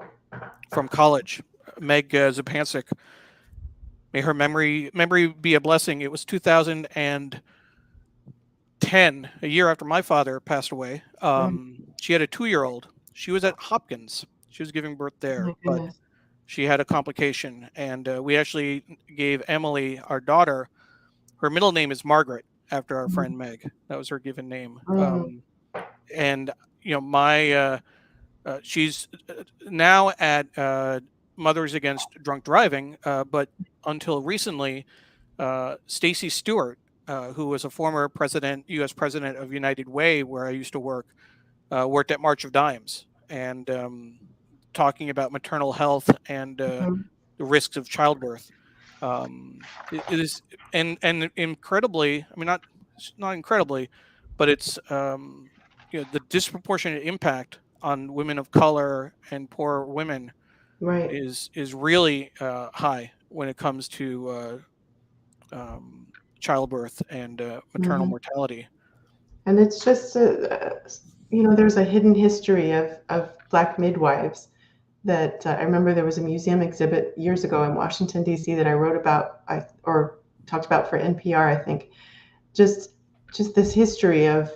From college, Meg Zupancic. May her memory be a blessing. It was 2010, a year after my father passed away. She had a 2-year-old. She was at Hopkins. She was giving birth there, but she had a complication. And we actually gave Emily, our daughter, her middle name is Margaret, after our friend Meg. That was her given name. And, you know, my... she's now at Mothers Against Drunk Driving, but until recently, Stacey Stewart, who was a former U.S. president of United Way, where I used to work, worked at March of Dimes, and talking about maternal health and the risks of childbirth. It is and incredibly, I mean, not incredibly, but it's you know, the disproportionate impact on women of color and poor women is really high when it comes to childbirth and maternal mortality. And it's just, you know, there's a hidden history of Black midwives that I remember there was a museum exhibit years ago in Washington, D.C. that I wrote about, or talked about for NPR, I think. Just this history of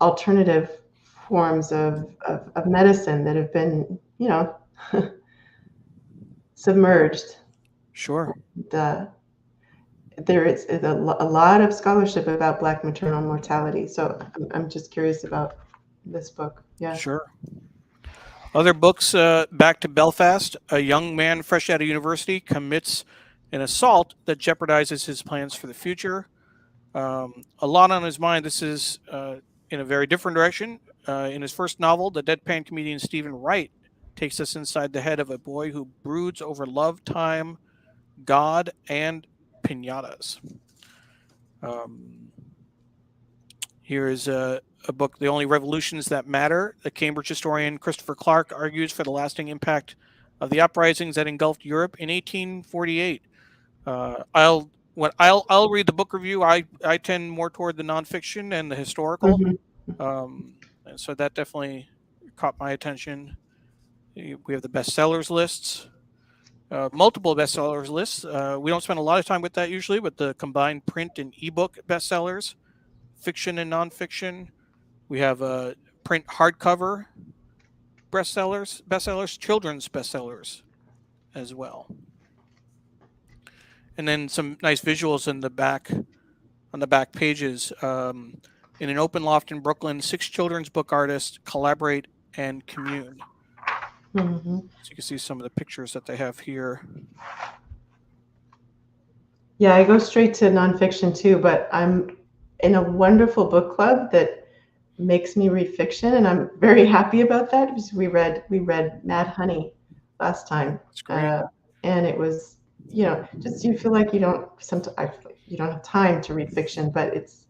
alternative forms of medicine that have been, you know, submerged. Sure. There is a lot of scholarship about Black maternal mortality. So I'm just curious about this book. Yeah. Sure. Other books, Back to Belfast. A young man fresh out of university commits an assault that jeopardizes his plans for the future. A lot on his mind. This is in a very different direction. In his first novel, the deadpan comedian Stephen Wright takes us inside the head of a boy who broods over love, time, God, and piñatas. Here is a book, The Only Revolutions That Matter. The Cambridge historian Christopher Clark argues for the lasting impact of the uprisings that engulfed Europe in 1848. I'll read the book review. I tend more toward the nonfiction and the historical. And so that definitely caught my attention. We have the bestsellers lists, multiple bestsellers lists. We don't spend a lot of time with that usually, but the combined print and ebook bestsellers, fiction and nonfiction. We have print hardcover bestsellers, children's bestsellers as well. And then some nice visuals in the back, on the back pages. In an open loft in Brooklyn, 6 children's book artists collaborate and commune. So you can see some of the pictures that they have here. Yeah, I go straight to nonfiction too, but I'm in a wonderful book club that makes me read fiction, and I'm very happy about that because we read Mad Honey last time. That's great. And it was just you feel like you don't sometimes you don't have time to read fiction, but it's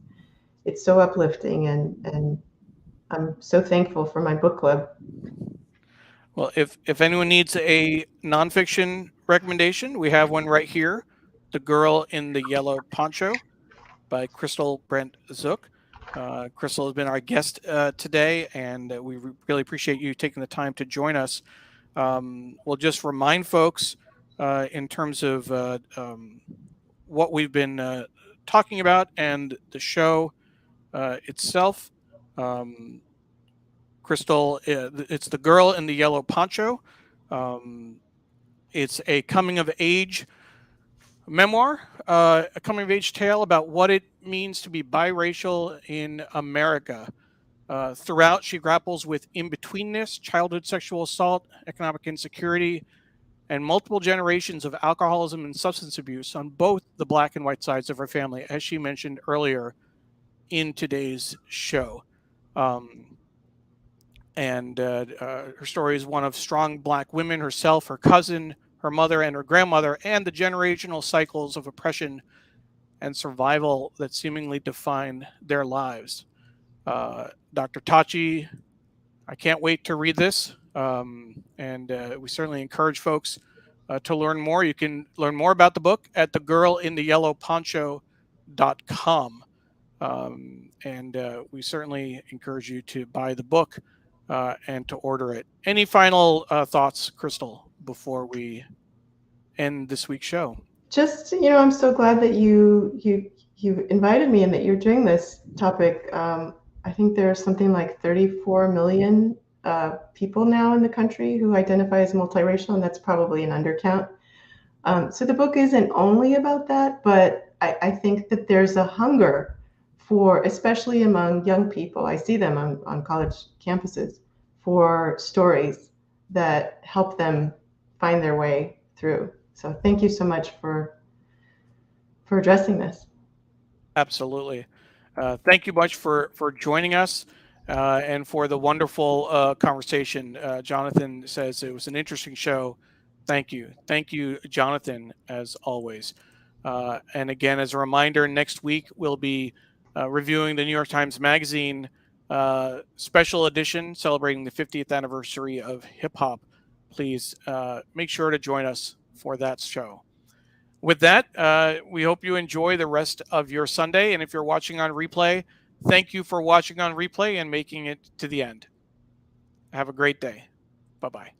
so uplifting, and I'm so thankful for my book club. Well, if anyone needs a nonfiction recommendation, we have one right here, "The Girl in the Yellow Poncho" by Kristal Brent Zook. Kristal has been our guest today, and we really appreciate you taking the time to join us. We'll just remind folks in terms of what we've been talking about and the show itself. Um, Kristal, it's "The Girl in the Yellow Poncho." Um, it's a coming of age memoir, a coming of age tale about what it means to be biracial in America. Throughout, she grapples with in-betweenness, childhood sexual assault, economic insecurity, and multiple generations of alcoholism and substance abuse on both the black and white sides of her family, as she mentioned earlier in today's show. And her story is one of strong black women herself, her cousin, her mother, and her grandmother, and the generational cycles of oppression and survival that seemingly define their lives. Dr. Tachi, I can't wait to read this. And we certainly encourage folks to learn more. You can learn more about the book at thegirlintheyellowponcho.com. And we certainly encourage you to buy the book and to order it. Any final thoughts, Kristal, before we end this week's show? Just, I'm so glad that you invited me and that you're doing this topic. I think there's something like 34 million people now in the country who identify as multiracial, and that's probably an undercount. So the book isn't only about that, but I think that there's a hunger for, especially among young people, I see them on college campuses, for stories that help them find their way through. So thank you so much for addressing this. Absolutely. Thank you much for joining us and for the wonderful conversation. Jonathan says it was an interesting show. Thank you. Thank you, Jonathan, as always. And again, as a reminder, next week we'll be reviewing the New York Times Magazine special edition celebrating the 50th anniversary of hip hop. Please make sure to join us for that show. With that, we hope you enjoy the rest of your Sunday. And if you're watching on replay, thank you for watching on replay and making it to the end. Have a great day. Bye-bye.